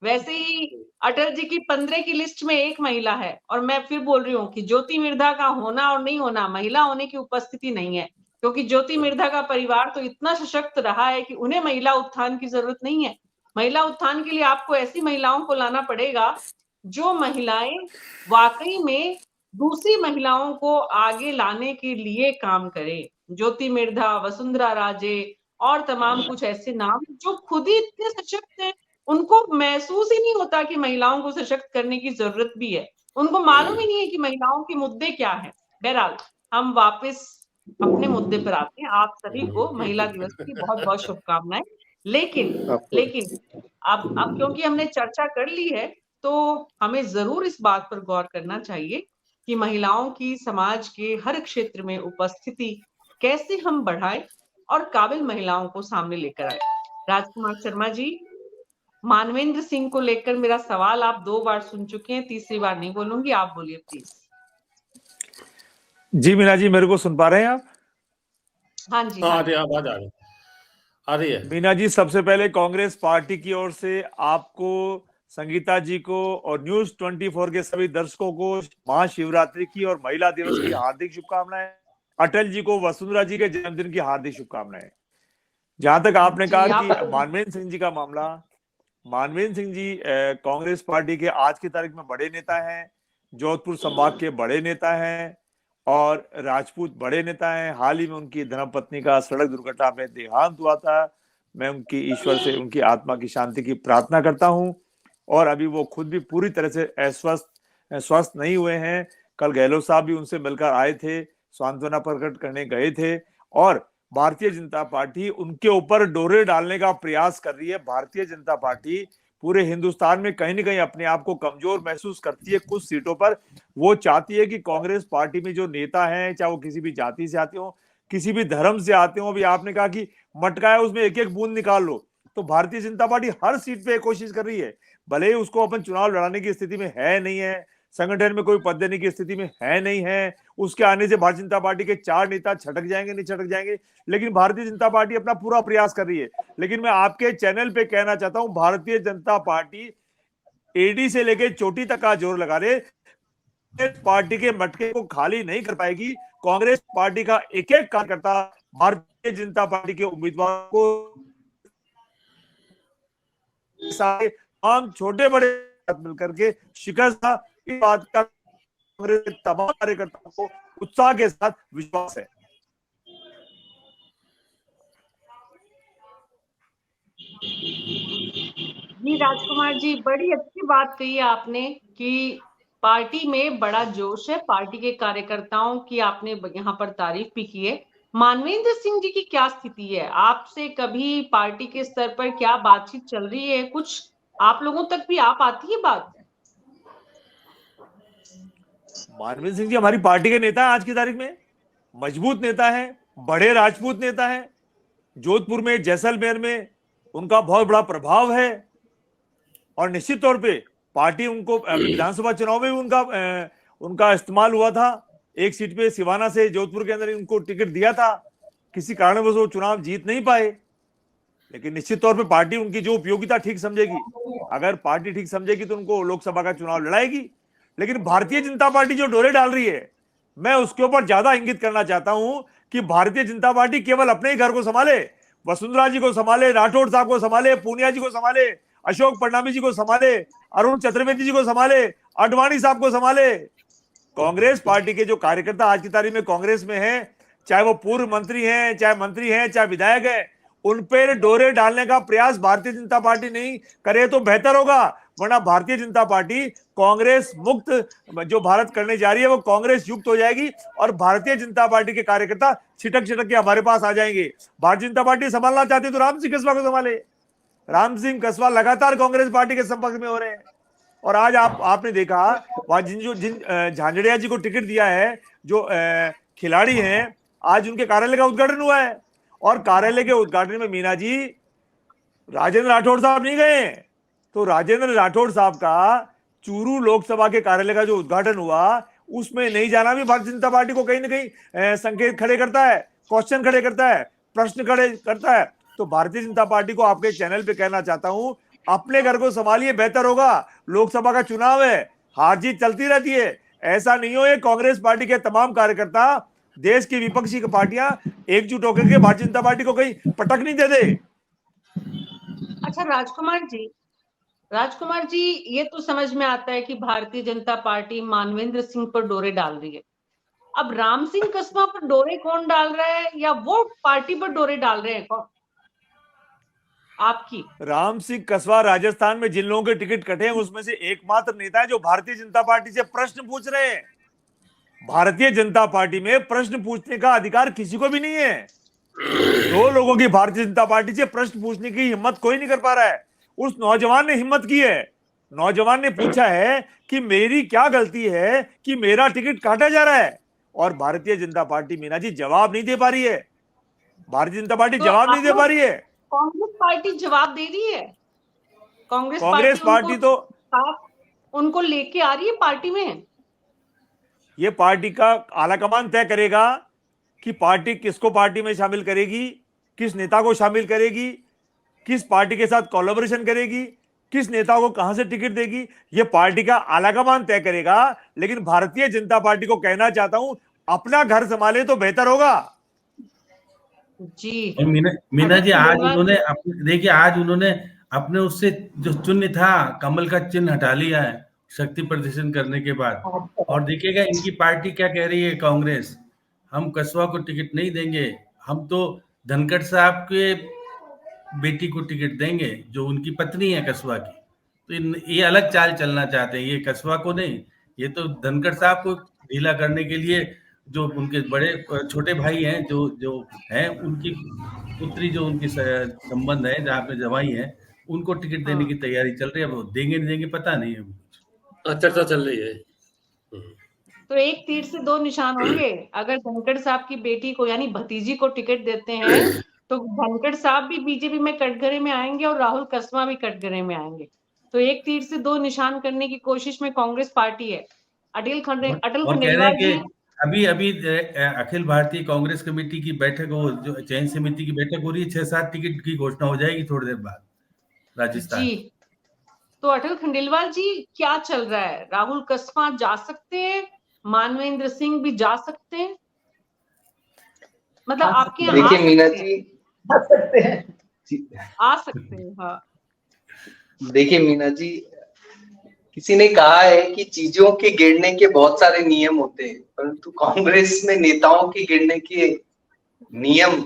वैसे ही अटल जी की 15 की लिस्ट में 1 महिला है। और मैं फिर बोल रही हूँ कि ज्योति मिर्धा का होना और नहीं होना महिला होने की उपस्थिति नहीं है, क्योंकि ज्योति मिर्धा का परिवार तो इतना सशक्त रहा है कि उन्हें महिला उत्थान की जरूरत नहीं है। महिला उत्थान के लिए आपको ऐसी महिलाओं को लाना पड़ेगा जो महिलाएं वाकई में दूसरी महिलाओं को आगे लाने के लिए काम करें। ज्योति मिर्धा, वसुंधरा राजे और तमाम कुछ ऐसे नाम जो खुद ही इतने सशक्त हैं, उनको महसूस ही नहीं होता कि महिलाओं को सशक्त करने की जरूरत भी है। उनको मालूम ही नहीं है कि महिलाओं के मुद्दे क्या है। बहरहाल हम वापस अपने मुद्दे पर आते हैं। आप सभी को महिला दिवस की बहुत बहुत शुभकामनाएं। लेकिन अब क्योंकि हमने चर्चा कर ली है, तो हमें जरूर इस बात पर गौर करना चाहिए कि महिलाओं की समाज के हर क्षेत्र में उपस्थिति कैसे हम बढ़ाएं और काबिल महिलाओं को सामने लेकर आए। राजकुमार शर्मा जी, मानवेंद्र सिंह को लेकर मेरा सवाल आप 2 बार सुन चुके हैं, तीसरी बार नहीं बोलूंगी, आप बोलिए प्लीज। जी मीना जी, मेरे को सुन पा रहे हैं आप? हाँ जी हाँ, हाँ आ जी। रही है, आवाज आ रही है। मीना जी, सबसे पहले कांग्रेस पार्टी की ओर से आपको, संगीता जी को और न्यूज 24 के सभी दर्शकों को महाशिवरात्रि की और महिला दिवस की हार्दिक शुभकामनाएं। अटल जी को वसुंधरा जी के जन्मदिन की हार्दिक शुभकामनाएं। जहां तक आपने कहा कि मानवेंद्र सिंह जी का मामला, मानवेंद्र सिंह जी कांग्रेस पार्टी के आज की तारीख में बड़े नेता हैं, जोधपुर संभाग के बड़े नेता हैं और राजपूत बड़े नेता हैं। हाल ही में उनकी धर्मपत्नी का सड़क दुर्घटना में देहांत हुआ था। मैं उनकी ईश्वर से उनकी आत्मा की शांति की प्रार्थना करता हूं। और अभी वो खुद भी पूरी तरह से स्वस्थ नहीं हुए हैं। कल गहलोत साहब भी उनसे मिलकर आए थे, सांत्वना प्रकट करने गए थे और भारतीय जनता पार्टी उनके ऊपर डोरे डालने का प्रयास कर रही है। भारतीय जनता पार्टी पूरे हिंदुस्तान में कहीं ना कहीं अपने आप को कमजोर महसूस करती है कुछ सीटों पर। वो चाहती है कि कांग्रेस पार्टी में जो नेता हैं, चाहे वो किसी भी जाति से आते हो, किसी भी धर्म से आते हो, अभी आपने कहा कि मटका है उसमें एक एक बूंद निकाल लो, तो भारतीय जनता पार्टी हर सीट पे कोशिश कर रही है। भले ही उसको अपन चुनाव लड़ाने की स्थिति में है नहीं है, संगठन में कोई पद देने की स्थिति में है नहीं है। उसके आने से भारतीय जनता पार्टी के 4 नेता छटक जाएंगे, नहीं छटक जाएंगे, लेकिन भारतीय जनता पार्टी अपना पूरा प्रयास कर रही है। लेकिन मैं आपके चैनल पे कहना चाहता हूं, भारतीय जनता पार्टी एडी से लेकर चोटी तक का जोर लगा रहे, पार्टी के मटके को खाली नहीं कर पाएगी। कांग्रेस पार्टी का एक एक कार्यकर्ता भारतीय जनता पार्टी के उम्मीदवार को सारे तमाम छोटे बड़े मिलकर के शिकस्त इस बात का कांग्रेस के तमाम कार्यकर्ताओं को उत्साह के साथ विश्वास है। जी राजकुमार जी, बड़ी अच्छी बात कही आपने कि पार्टी में बड़ा जोश है, पार्टी के कार्यकर्ताओं की आपने यहाँ पर तारीफ भी की है। मानवेंद्र सिंह जी की क्या स्थिति है? आपसे कभी पार्टी के स्तर पर क्या बातचीत चल रही है? कुछ आप लोगों तक भी आ पाती है बात? मानवेंद्र सिंह जी हमारी पार्टी के नेता है, आज की तारीख में मजबूत नेता है, बड़े राजपूत नेता है। जोधपुर में, जैसलमेर में उनका बहुत बड़ा प्रभाव है और निश्चित तौर पे पार्टी उनको विधानसभा चुनाव में भी उनका इस्तेमाल हुआ था। एक सीट पे सिवाना से जोधपुर के अंदर उनको टिकट दिया था, किसी कारणवश वो चुनाव जीत नहीं पाए। लेकिन निश्चित तौर पे पार्टी उनकी जो उपयोगिता ठीक समझेगी, अगर पार्टी ठीक समझेगी तो उनको लोकसभा का चुनाव लड़ाएगी। लेकिन भारतीय जनता पार्टी जो डोरे डाल रही है, मैं उसके ऊपर ज्यादा इंगित करना चाहता हूं कि भारतीय जनता पार्टी केवल अपने ही घर को संभाले, वसुंधरा जी को संभाले, राठौड़ साहब को संभाले, पूनिया जी को संभाले, अशोक फडणवीस जी को संभाले, अरुण चतुर्वेदी जी को संभाले, अडवाणी साहब को संभाले। कांग्रेस पार्टी के जो कार्यकर्ता आज की तारीख में कांग्रेस में हैं, चाहे वो पूर्व मंत्री हैं, चाहे मंत्री हैं, चाहे विधायक हैं, उन पर डोरे डालने का प्रयास भारतीय जनता पार्टी नहीं करे तो बेहतर होगा। वरना भारतीय जनता पार्टी कांग्रेस मुक्त जो भारत करने जा रही है वो कांग्रेस युक्त हो जाएगी और भारतीय जनता पार्टी के कार्यकर्ता छिटक छिटक के हमारे पास आ जाएंगे। भारतीय जनता पार्टी संभालना चाहती है तो राम सिंह कस्बा को संभाले। राम सिंह कस्बा लगातार कांग्रेस पार्टी के संपर्क में हो रहे हैं और आज आपने देखा वहां जिन झांझड़िया जी को टिकट दिया है, जो खिलाड़ी हैं, आज उनके कार्यालय का उद्घाटन हुआ है और कार्यालय के उद्घाटन में मीना जी राजेंद्र राठौड़ साहब नहीं गए। तो राजेंद्र राठौड़ साहब का चूरू लोकसभा के कार्यालय का जो उद्घाटन हुआ उसमें नहीं जाना भी भारतीय जनता पार्टी को कहीं ना कहीं संकेत खड़े करता है, क्वेश्चन खड़े करता है, प्रश्न खड़े करता है। तो भारतीय जनता पार्टी को आपके चैनल पे कहना चाहता हूं, अपने घर को संभालिए, बेहतर होगा। लोकसभा का चुनाव है, हार जीत चलती रहती है। ऐसा नहीं हो ये कांग्रेस पार्टी के तमाम कार्यकर्ता, देश की विपक्षी पार्टियां एकजुट होकर के भारतीय जनता पार्टी को कहीं पटक नहीं दे दे। अच्छा राजकुमार जी, ये तो समझ में आता है कि भारतीय जनता पार्टी मानवेंद्र सिंह पर डोरे डाल रही है। अब राम सिंह कस्बा पर डोरे कौन डाल रहा है या वो पार्टी पर डोरे डाल रहे हैं कौन? आपकी राम सिंह कस्बा राजस्थान में जिन लोगों के टिकट कटे हैं उसमें से एकमात्र नेता है जो भारतीय जनता पार्टी से प्रश्न पूछ रहे हैं। भारतीय जनता पार्टी में प्रश्न पूछने का अधिकार किसी को भी नहीं है। 2 लोगों की भारतीय जनता पार्टी से प्रश्न पूछने की हिम्मत कोई नहीं कर पा रहा है। उस नौजवान ने हिम्मत की है, नौजवान ने पूछा है कि मेरी क्या गलती है कि मेरा टिकट काटा जा रहा है, और भारतीय जनता पार्टी मीना जी जवाब नहीं दे पा रही है। भारतीय जनता पार्टी जवाब नहीं दे पा रही है। कांग्रेस पार्टी जवाब दे रही है। कांग्रेस पार्टी तो उनको लेके आ रही है पार्टी में। ये पार्टी का आलाकमान तय करेगा कि पार्टी किसको पार्टी में शामिल करेगी, किस नेता को शामिल करेगी, किस पार्टी के साथ कोलैबोरेशन करेगी, किस नेता को कहां से टिकट देगी, ये पार्टी का आलाकमान तय करेगा। लेकिन भारतीय जनता पार्टी को कहना चाहता हूं, अपना घर संभाले तो बेहतर होगा। जी और मीना जी आज उन्होंने देखिए, आज उन्होंने अपने उससे जो चिन्ह था कमल का चिन्ह हटा लिया है शक्ति प्रदर्शन करने के बाद। और देखिएगा इनकी पार्टी क्या कह रही है कांग्रेस, हम कस्बा को टिकट नहीं देंगे, हम तो धनखड़ साहब के बेटी को टिकट देंगे जो उनकी पत्नी है कस्बा की। तो ये अलग चाल चलना चाहते हैं, ये कस्बा को नहीं, ये तो धनखड़ साहब को ढीला करने के लिए जो उनके बड़े छोटे भाई हैं जो हैं उनकी पुत्री जो उनकी संबंध है जहाँ पे जवाई है उनको टिकट देने की तैयारी चल रही है। वो देंगे नहीं देंगे पता नहीं है, चर्चा चल रही है। तो एक तीर से 2 निशान होंगे। अगर धनखड़ साहब की बेटी को यानी भतीजी को टिकट देते हैं तो धनखड़ साहब भी बीजेपी में कटघरे में आएंगे और राहुल कस्बा भी कटघरे में आएंगे। तो एक तीर से 2 निशान करने की कोशिश में कांग्रेस पार्टी है। अटल और कह रहे हैं खंडेलवाल कि जी अभी अभी अखिल भारतीय कांग्रेस कमेटी की बैठक हो, जो चयन समिति की बैठक हो रही है, 6-7 टिकट की घोषणा हो जाएगी थोड़ी देर बाद राजस्थान। जी, तो अटल खंडेलवाल जी क्या चल रहा है? राहुल कस्वां जा सकते हैं, मानवेंद्र सिंह भी जा सकते हैं, मतलब आपके यहाँ आ देखिए मीना सकते हैं, जी, आ सकते हैं। आ सकते हैं, हाँ। देखिए मीना जी, किसी ने कहा है कि चीजों के गिरने के बहुत सारे नियम होते हैं, परंतु कांग्रेस में नेताओं के गिरने के नियम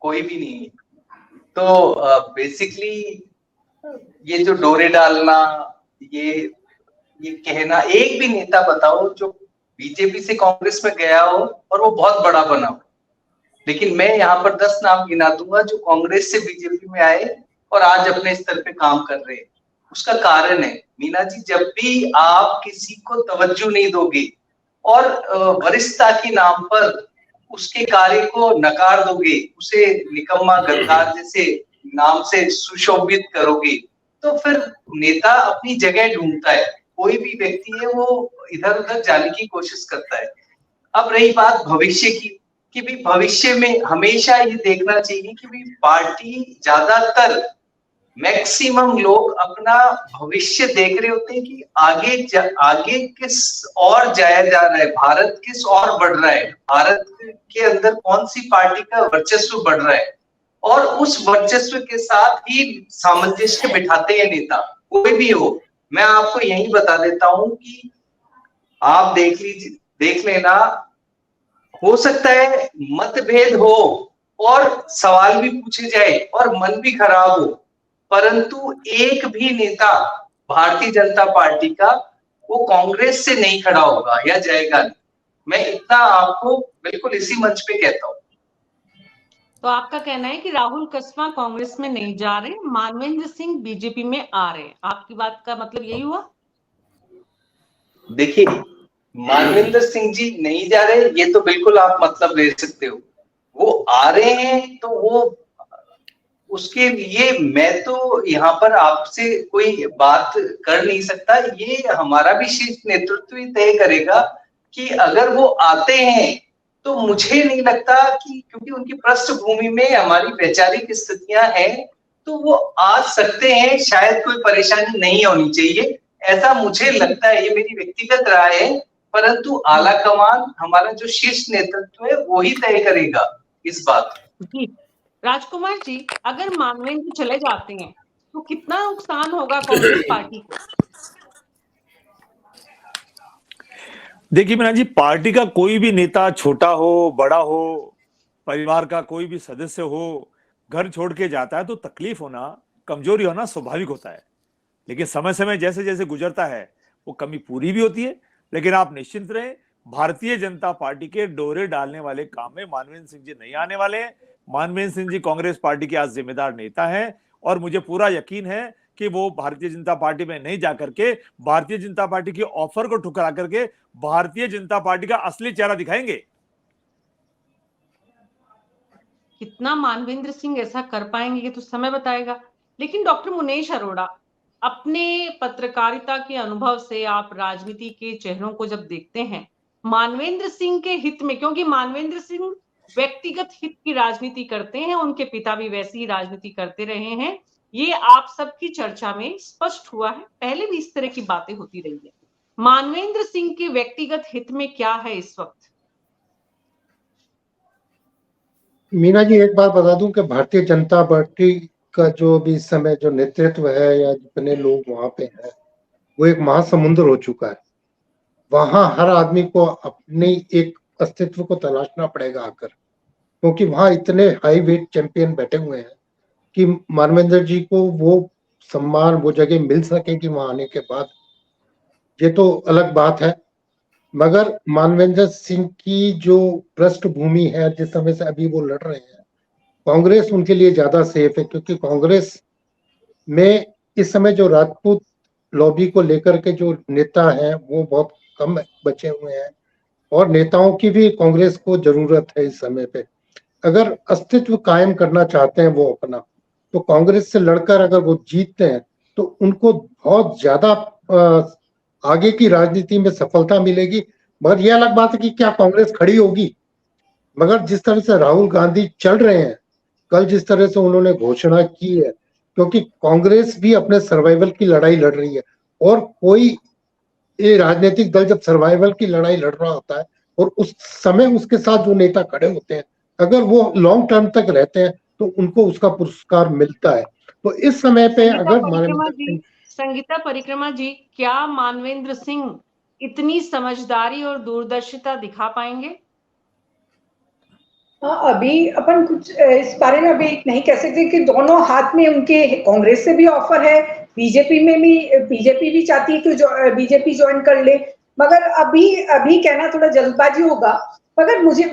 कोई भी नहीं है। तो बेसिकली ये जो डोरे डालना, ये कहना, एक भी नेता बताओ जो बीजेपी से कांग्रेस में गया हो और वो बहुत बड़ा बना हो। लेकिन मैं यहाँ पर 10 नाम गिना दूंगा जो कांग्रेस से बीजेपी में आए और आज अपने स्तर पे काम कर रहे हैं। उसका कारण है मीना जी, जब भी आप किसी को तवज्जो नहीं दोगे और वरिष्ठता के नाम पर उसके कार्य को नकार दोगे, उसे निकम्मा गद्दार जैसे नाम से सुशोभित करोगे, तो फिर नेता अपनी जगह ढूंढता है। कोई भी व्यक्ति है वो इधर उधर जाने की कोशिश करता है। अब रही बात भविष्य की, कि भी भविष्य में हमेशा ये देखना चाहिए कि भी पार्टी, ज्यादातर मैक्सिमम लोग अपना भविष्य देख रहे होते हैं कि आगे किस और जाया जा रहा है, भारत किस और बढ़ रहा है, भारत के अंदर कौन सी पार्टी का वर्चस्व बढ़ रहा है, और उस वर्चस्व के साथ ही सामंजस्य बिठाते हैं नेता, कोई भी हो। मैं आपको यही बता देता हूं कि आप देख लेना, हो सकता है मतभेद हो और सवाल भी पूछे जाए और मन भी खराब हो, परंतु एक भी नेता भारतीय जनता पार्टी का वो कांग्रेस से नहीं खड़ा होगा या जाएगा नहीं। मैं इतना आपको बिल्कुल इसी मंच पे कहता हूं। तो आपका कहना है कि राहुल कस्वां कांग्रेस में नहीं जा रहे, मानवेंद्र सिंह बीजेपी में आ रहे हैं, आपकी बात का मतलब यही हुआ? देखिए, मानवेंद्र सिंह जी नहीं जा रहे, ये तो बिल्कुल आप मतलब ले सकते हो। वो आ रहे हैं तो वो, उसके लिए मैं तो यहाँ पर आपसे कोई बात कर नहीं सकता। ये हमारा भी शीर्ष नेतृत्व ही तय करेगा कि अगर वो आते हैं तो मुझे नहीं लगता कि, क्योंकि उनकी पृष्ठभूमि में हमारी वैचारिक स्थितियां हैं, तो वो आ सकते हैं, शायद कोई परेशानी नहीं होनी चाहिए, ऐसा मुझे लगता है। ये मेरी व्यक्तिगत राय है, परंतु आला कमान, हमारा जो शीर्ष नेतृत्व है, वो ही तय करेगा इस बात जी राजकुमार जी, अगर मानवेंद्र चले जाते हैं तो कितना नुकसान होगा कांग्रेस पार्टी को? देखिए मीना जी, पार्टी का कोई भी नेता, छोटा हो बड़ा हो, परिवार का कोई भी सदस्य हो, घर छोड़ के जाता है तो तकलीफ होना, कमजोरी होना स्वाभाविक होता है। लेकिन समय समय जैसे जैसे गुजरता है वो कमी पूरी भी होती है। लेकिन आप निश्चिंत रहें, भारतीय जनता पार्टी के डोरे डालने वाले काम में मानवेंद्र सिंह जी नहीं आने वाले हैं। मानवेंद्र सिंह जी कांग्रेस पार्टी के आज जिम्मेदार नेता हैं और मुझे पूरा यकीन है कि वो भारतीय जनता पार्टी में नहीं जाकर के भारतीय जनता पार्टी की ऑफर को ठुकरा करके भारतीय जनता पार्टी का असली चेहरा दिखाएंगे। कितना मानवेंद्र सिंह ऐसा कर पाएंगे ये तो समय बताएगा। लेकिन डॉक्टर मुनेश अरोड़ा, अपने पत्रकारिता के अनुभव से आप राजनीति के चेहरों को जब देखते हैं, मानवेंद्र सिंह के हित में, क्योंकि मानवेंद्र सिंह व्यक्तिगत हित की राजनीति करते हैं, उनके पिता भी वैसी ही राजनीति करते रहे हैं, ये आप सबकी चर्चा में स्पष्ट हुआ है, पहले भी इस तरह की बातें होती रही है। मानवेंद्र सिंह के व्यक्तिगत हित में क्या है इस वक्त? मीना जी, एक बात बता दूं कि भारतीय जनता पार्टी का जो भी इस समय जो नेतृत्व है या जितने लोग वहां पे हैं, वो एक महासमुद्र हो चुका है। वहां हर आदमी को अपनी एक अस्तित्व को तलाशना पड़ेगा आकर, क्योंकि वहां इतने हाई वेट चैंपियन बैठे हुए हैं कि मानवेंद्र जी को वो सम्मान, वो जगह मिल सकेगी वहां आने के बाद, ये तो अलग बात है। मगर मानवेंद्र सिंह की जो पृष्ठभूमि है, जिस समय से अभी वो लड़ रहे हैं, कांग्रेस उनके लिए ज्यादा सेफ है, क्योंकि कांग्रेस में इस समय जो राजपूत लॉबी को लेकर के जो नेता हैं वो बहुत कम बचे हुए हैं, और नेताओं की भी कांग्रेस को जरूरत है इस समय पे। अगर अस्तित्व कायम करना चाहते हैं वो अपना, तो कांग्रेस से लड़कर अगर वो जीतते हैं तो उनको बहुत ज्यादा आगे की राजनीति में सफलता मिलेगी। मगर यह अलग बात है कि क्या कांग्रेस खड़ी होगी। मगर जिस तरह से राहुल गांधी चल रहे हैं, कल जिस तरह से उन्होंने घोषणा की है, क्योंकि कांग्रेस भी अपने सर्वाइवल की लड़ाई लड़ रही है, और कोई ये राजनीतिक दल जब सर्वाइवल की लड़ाई लड़ रहा होता है और उस समय उसके साथ जो नेता खड़े होते हैं, अगर वो लॉन्ग टर्म तक रहते हैं तो उनको उसका पुरस्कार मिलता है। तो इस समय पे अगर संगीता परिक्रमा जी, क्या मानवेंद्र सिंह इतनी समझदारी और दूरदर्शिता दिखा पाएंगे? हाँ, अभी अपन कुछ इस बारे में अभी नहीं कह सकते कि दोनों हाथ में उनके कांग्रेस से भी ऑफर है, बीजेपी में भी, बीजेपी भी चाहती है कि बीजेपी ज्वाइन कर ले, मगर अभी कहना थोड़ा जल्दबाजी होगा। मगर मुझे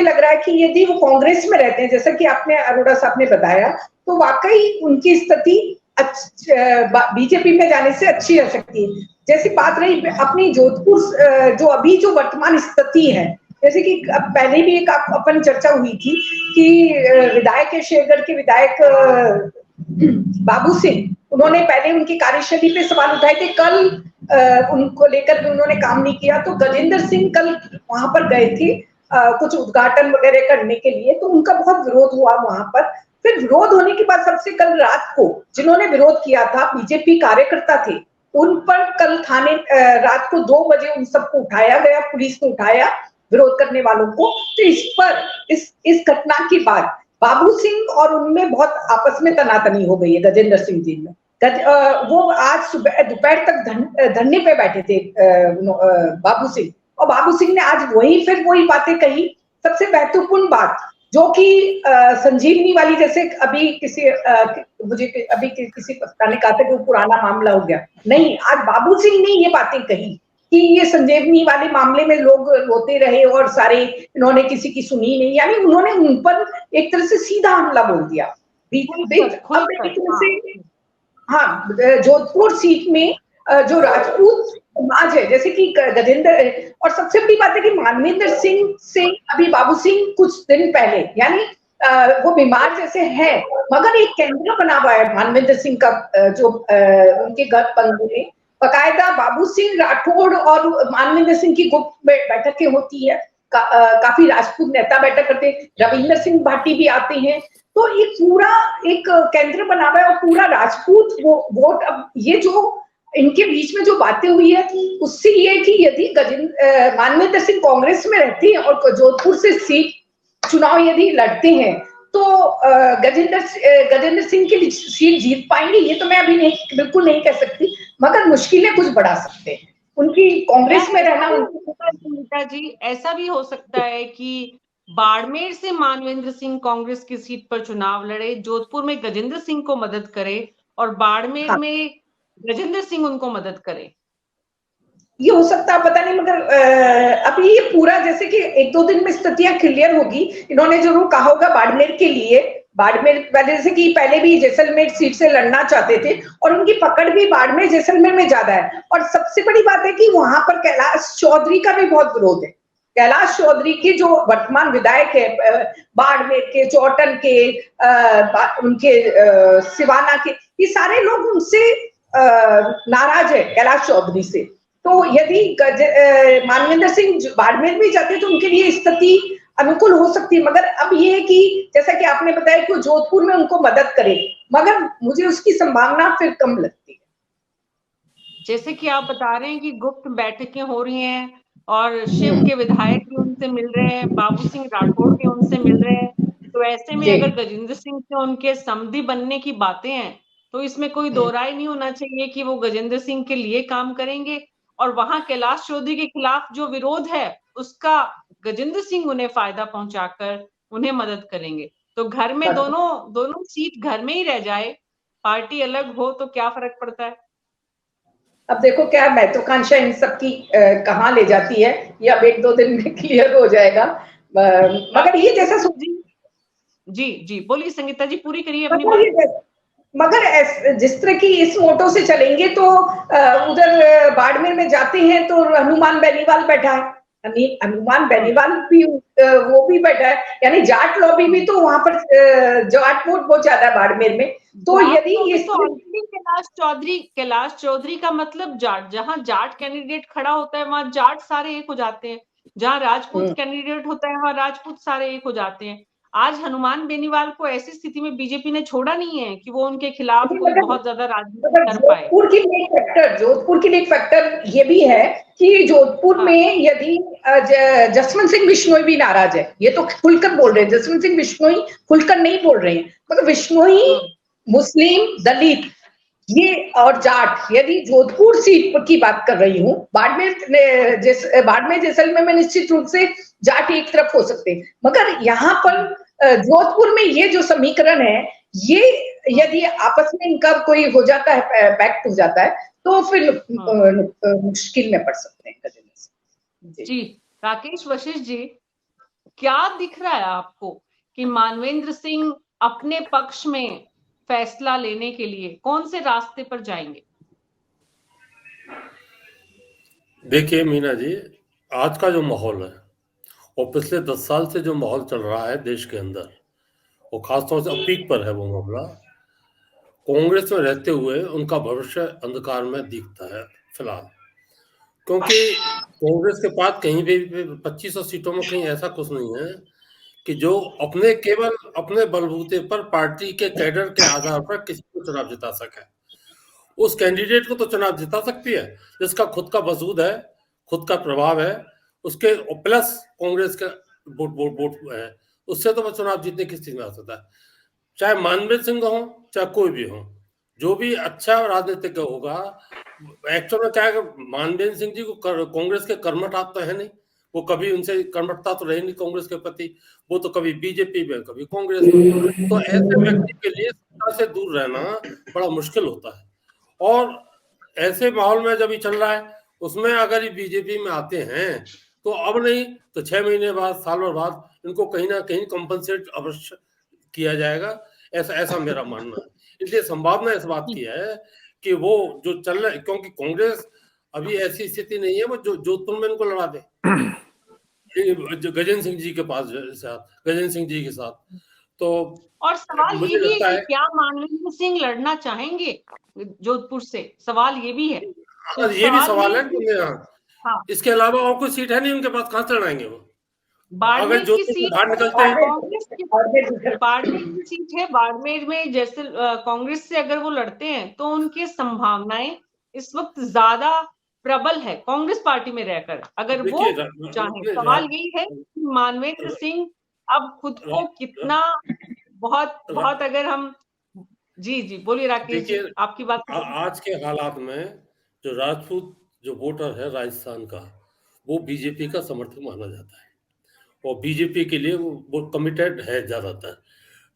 लग रहा है कि यदि वो कांग्रेस में रहते हैं, जैसा कि आपने अरोड़ा साहब ने बताया, तो वाकई उनकी स्थिति बीजेपी में जाने से अच्छी रह सकती है। जैसी बात रही अपनी जोधपुर जो अभी जो वर्तमान स्थिति है, जैसे कि पहले भी एक अपन चर्चा हुई थी कि विधायक शेरगढ़ के विधायक बाबू सिंह, उन्होंने पहले उनकी कार्यशैली पे सवाल उठाए थे, कल उनको लेकर भी उन्होंने काम नहीं किया। तो गजेंद्र सिंह कल वहां पर गए थे कुछ उद्घाटन वगैरह करने के लिए, तो उनका बहुत विरोध हुआ वहां पर। फिर विरोध होने के बाद सबसे कल रात को जिन्होंने विरोध किया था बीजेपी कार्यकर्ता थे, उन पर कल थाने रात को 2 बजे उन सबको उठाया गया, पुलिस ने उठाया विरोध करने वालों को। तो इस पर इस घटना के बाद बाबू सिंह और उनमें बहुत आपस में तनातनी हो गई है गजेंद्र सिंह जी में। वो आज सुबह दोपहर तक धरने पे बैठे थे बाबू सिंह, और बाबू सिंह ने आज वही बातें कही। सबसे महत्वपूर्ण बात जो कि संजीवनी वाली, जैसे अभी किसी पत्रकार ने कहा था कि वो पुराना मामला हो गया, नहीं, आज बाबू सिंह ने ये बातें कही कि ये संजीवनी वाले मामले में लोग रोते रहे और सारे इन्होंने किसी की सुनी नहीं, यानी उन्होंने उन पर एक तरह से सीधा हमला बोल दिया। हाँ, जोधपुर सीट में जो राजपूत समाज है, जैसे कि गजेंद्र, और सबसे बड़ी बात है कि मानवेंद्र सिंह से अभी बाबू सिंह कुछ दिन पहले, यानी वो बीमार जैसे है, मगर एक केंद्र बना हुआ है मानवेंद्र सिंह का, जो उनके घर बंगले में बकायदा बाबू सिंह राठौड़ और मानवेंद्र सिंह की गुप्त बैठकें होती है। काफी राजपूत नेता बैठक करते हैं, रविंद्र सिंह भाटी भी आते हैं। तो ये पूरा एक केंद्र बना हुआ है और पूरा राजपूत वोट। अब ये जो इनके बीच में जो बातें हुई है, उससे ये कि यदि मानवेंद्र सिंह कांग्रेस में रहते हैं और जोधपुर से सीट चुनाव यदि लड़ते हैं, तो गजेंद्र सिंह की सीट जीत पाएंगे, ये तो मैं अभी बिल्कुल नहीं कह सकती, मगर मुश्किलें कुछ बढ़ा सकते हैं उनकी कांग्रेस में रहना। सुनीता जी, ऐसा भी हो सकता है कि बाड़मेर से मानवेंद्र सिंह कांग्रेस की सीट पर चुनाव लड़े, जोधपुर में गजेंद्र सिंह को मदद करे और बाड़मेर में गजेंद्र सिंह उनको मदद करे। ये हो सकता है, पता नहीं, मगर अभी ये पूरा जैसे कि 1-2 दिन में स्थितियां क्लियर होगी। इन्होंने जरूर कहा होगा बाड़मेर के लिए, बाड़मेर पहले जैसे कि पहले भी जैसलमेर सीट से लड़ना चाहते थे और उनकी पकड़ भी बाड़मेर जैसलमेर में ज्यादा है। और सबसे बड़ी बात है कि वहां पर कैलाश चौधरी का भी बहुत विरोध है। कैलाश चौधरी के जो वर्तमान विधायक है बाड़मेर के, चौटन के, उनके सिवाना के, ये सारे लोग उनसे नाराज है कैलाश चौधरी से। तो यदि मानवेंद्र सिंह बाड़मेर में जाते तो उनके लिए स्थिति अनुकूल हो सकती है। मगर अब ये है कि जैसा कि आपने बताया कि जोधपुर में उनको मदद करे, मगर मुझे उसकी संभावना फिर कम लगती है। जैसे कि आप बता रहे हैं कि गुप्त बैठकें हो रही हैं और शिव के विधायक भी उनसे मिल रहे हैं, बाबू सिंह राठौड़ भी उनसे मिल रहे हैं, तो ऐसे में अगर गजेंद्र सिंह से उनके समधी बनने की बातें हैं, तो इसमें कोई दो राय नहीं होना चाहिए कि वो गजेंद्र सिंह के लिए काम करेंगे। और वहां कैलाश चौधरी के खिलाफ जो विरोध है, उसका गजेंद्र सिंह उन्हें फायदा पहुंचाकर उन्हें मदद करेंगे। तो घर में दोनों सीट घर में ही रह जाए, पार्टी अलग हो तो क्या फर्क पड़ता है। अब देखो क्या महत्वाकांक्षा इन सबकी कहाँ ले जाती है, ये अब 1-2 दिन में क्लियर हो जाएगा। मगर ये जैसा जी बोलिए संगीता जी, पूरी करिए अपनी बात। मगर जिस तरह की इस मोटो से चलेंगे तो उधर बाड़मेर में जाते हैं तो हनुमान बेनीवाल बैठा है, हनुमान बेनीवाल भी वो भी बैठा है, यानी जाट लॉबी भी तो वहां पर जाट वोट बहुत ज्यादा है बाड़मेर में। तो यदि ये तो ऑलरेडी कैलाश चौधरी का मतलब जाट, जहां जाट कैंडिडेट खड़ा होता है वहां जाट सारे एक हो जाते हैं, जहां राजपूत कैंडिडेट होता है वहां राजपूत सारे एक हो जाते हैं। आज हनुमान बेनीवाल को ऐसी स्थिति में बीजेपी ने छोड़ा नहीं है कि वो उनके खिलाफ कोई बहुत ज्यादा राजनीति कर पाए। जोधपुर की एक फैक्टर ये भी है कि जोधपुर में यदि जसवंत सिंह बिश्नोई भी नाराज है, ये तो खुलकर बोल रहे हैं, जसवंत सिंह बिश्नोई खुलकर नहीं बोल रहे हैं, मगर बिश्नोई, मुस्लिम, दलित ये और जाट, यदि जोधपुर सीट की बात कर रही हूँ, बाड़मेर जैसलमेर में निश्चित रूप से जाट एक तरफ हो सकते हैं, मगर यहाँ पर जोधपुर में ये जो समीकरण है, ये यदि आपस में इनका कोई हो जाता है, पैक्ट हो जाता है, तो फिर मुश्किल में पड़ सकते हैं। जी राकेश वशिष्ठ जी, क्या दिख रहा है आपको कि मानवेंद्र सिंह अपने पक्ष में फैसला लेने के लिए कौन से रास्ते पर जाएंगे? देखिए मीना जी, आज का जो माहौल है और पिछले 10 साल से जो माहौल चल रहा है देश के अंदर, और खासतौर से अब पीक पर है वो मामला, कांग्रेस में रहते हुए उनका भविष्य अंधकार में दिखता है फिलहाल, क्योंकि कांग्रेस के पास कहीं भी 2500 सीटों में कहीं ऐसा कुछ नहीं है कि जो केवल अपने बलबूते पर पार्टी के कैडर के आधार पर किसी को चुनाव जिता सके। उस कैंडिडेट को तो चुनाव जिता सकती है जिसका खुद का वजूद है, खुद का प्रभाव है, उसके प्लस कांग्रेस का वोट है, उससे तो वह चुनाव जीतने की स्थिति में आ सकता है। चाहे मानवेंद्र सिंह हो, चाहे कोई भी हो, जो भी अच्छा राजनीतिज्ञ होगा, एक्चुअल में क्या है, मानवेंद्र सिंह जी को कांग्रेस के कर्मठ आप तो है नहीं, वो कभी उनसे कर्मठता तो रही नहीं कांग्रेस के प्रति, वो तो कभी बीजेपी में कभी कांग्रेस में, तो ऐसे व्यक्ति के लिए सत्ता से दूर रहना बड़ा मुश्किल होता है। और ऐसे माहौल में जब ये चल रहा है, उसमें अगर ये बीजेपी में आते हैं तो अब नहीं तो 6 महीने बाद, साल भर बाद इनको कहीं ना कहीं कंपनसेट अवश्य किया जाएगा, ऐसा मेरा मानना है। इसलिए संभावना इस बात की है कि वो जो चल रहा है, क्योंकि कांग्रेस अभी ऐसी स्थिति नहीं है वो जो जोधपुर में इनको लड़ा दे गजेंद्र सिंह जी के पास, गजेंद्र सिंह जी के साथ। तो और सवाल ये भी है कि क्या मानवेंद्र सिंह लड़ना चाहेंगे जोधपुर से, सवाल ये भी है। तो ये भी सवाल है। हाँ। इसके अलावा और कोई सीट है नहीं उनके पास, कहां से लड़ाएंगे वो? बाड़मेर की सीट बाहर निकलते हैं, बाड़मेर की सीट है, बाड़मेर में जैसे कांग्रेस से अगर वो लड़ते हैं तो उनकी संभावनाएं इस वक्त ज्यादा प्रबल है कांग्रेस पार्टी में रहकर, अगर वो चाहे। सवाल यही है कि मानवेंद्र सिंह अब खुद को कितना बहुत अगर हम जी बोलिए राकेश जी, आपकी बात। आज के हालात में जो राजपूत जो वोटर है राजस्थान का, वो बीजेपी का समर्थक माना जाता है और बीजेपी के लिए वो कमिटेड है ज्यादातर।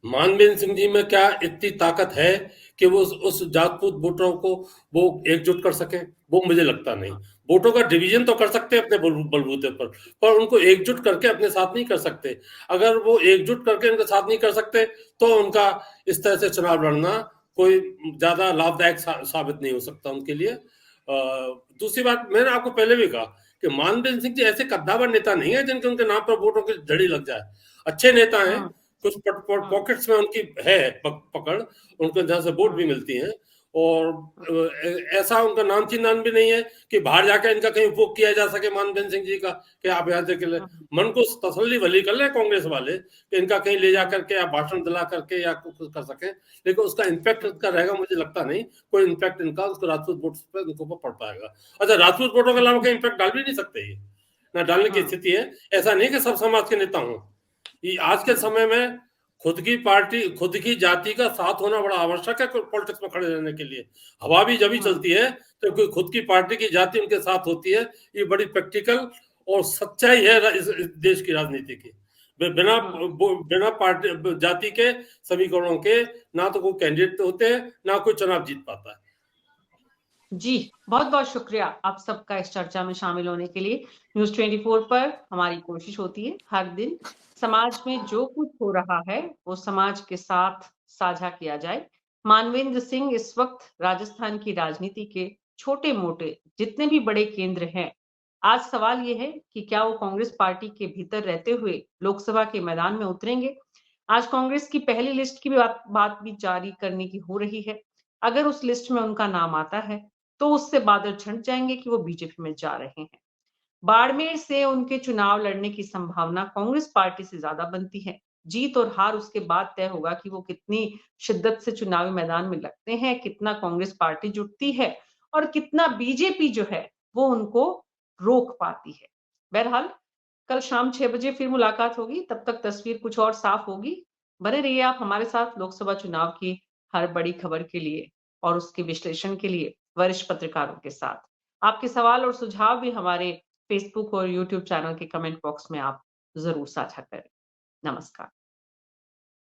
मानवेंद्र सिंह जी में क्या इतनी ताकत है कि वो उस राजपूत वोटरों को वो एकजुट कर सके? वो मुझे लगता नहीं। वोटों का डिवीजन तो कर सकते हैं अपने बलबूते पर उनको एकजुट करके अपने साथ नहीं कर सकते। अगर वो एकजुट करके उनके साथ नहीं कर सकते तो उनका इस तरह से चुनाव लड़ना कोई ज्यादा लाभदायक साबित नहीं हो सकता उनके लिए। दूसरी बात, मैंने आपको पहले भी कहा कि मानवेंद्र सिंह जी ऐसे कद्दावर नेता नहीं है जिनके उनके नाम पर वोटों की झड़ी लग जाए। अच्छे नेता हैं, कुछ पॉकेट्स में उनकी है पकड़, उनको जहां से वोट भी मिलती हैं, और ऐसा उनका नाम चिन्हान भी नहीं है कि बाहर जाकर इनका कहीं उपयोग किया जा सके मानवेंद्र सिंह जी का, कि आप यहाँ से मन को तसल्ली भली कर ले कांग्रेस वाले कि इनका कहीं ले जा करके या भाषण दिला करके या कुछ कर सके, लेकिन उसका इम्पैक्ट इनका रहेगा मुझे लगता नहीं कोई इम्पैक्ट इनका उसको राजपूत वोट पर इनको पड़ पाएगा। अच्छा, राजपूत वोटों के अलावा कहीं इम्पैक्ट डाल भी नहीं सकते, ये ना डालने की स्थिति है। ऐसा नहीं कि सब समाज के नेता हों, आज के समय में खुद की पार्टी, खुद की जाति का साथ होना बड़ा आवश्यक है पॉलिटिक्स में खड़े रहने के लिए। हवा भी जब भी चलती है तो खुद की पार्टी की जाति उनके साथ होती है, ये बड़ी प्रैक्टिकल और सच्चाई है इस देश की राजनीति की। बिना पार्टी जाति के समीकरणों के ना तो कोई कैंडिडेट होते हैं, ना कोई चुनाव जीत पाता है। जी बहुत बहुत शुक्रिया आप सबका इस चर्चा में शामिल होने के लिए। न्यूज़ 24 पर हमारी कोशिश होती है हर दिन समाज में जो कुछ हो रहा है वो समाज के साथ साझा किया जाए। मानवेंद्र सिंह इस वक्त राजस्थान की राजनीति के छोटे मोटे जितने भी बड़े केंद्र हैं आज सवाल यह है कि क्या वो कांग्रेस पार्टी के भीतर रहते हुए लोकसभा के मैदान में उतरेंगे। आज कांग्रेस की पहली लिस्ट की बात भी जारी करने की हो रही है। अगर उस लिस्ट में उनका नाम आता है तो उससे बादल छंट जाएंगे कि वो बीजेपी में जा रहे हैं। बाड़मेर से उनके चुनाव लड़ने की संभावना कांग्रेस पार्टी से ज्यादा बनती है। जीत और हार उसके बाद तय होगा कि वो कितनी शिद्दत से चुनावी मैदान में लगते हैं, कितना कांग्रेस पार्टी जुटती है और कितना बीजेपी जो है वो उनको रोक पाती है। बहरहाल कल शाम 6 बजे फिर मुलाकात होगी, तब तक तस्वीर कुछ और साफ होगी। बने रहिए आप हमारे साथ लोकसभा चुनाव की हर बड़ी खबर के लिए और उसके विश्लेषण के लिए वरिष्ठ पत्रकारों के साथ। आपके सवाल और सुझाव भी हमारे फेसबुक और यूट्यूब चैनल के कमेंट बॉक्स में आप जरूर साझा करें। नमस्कार।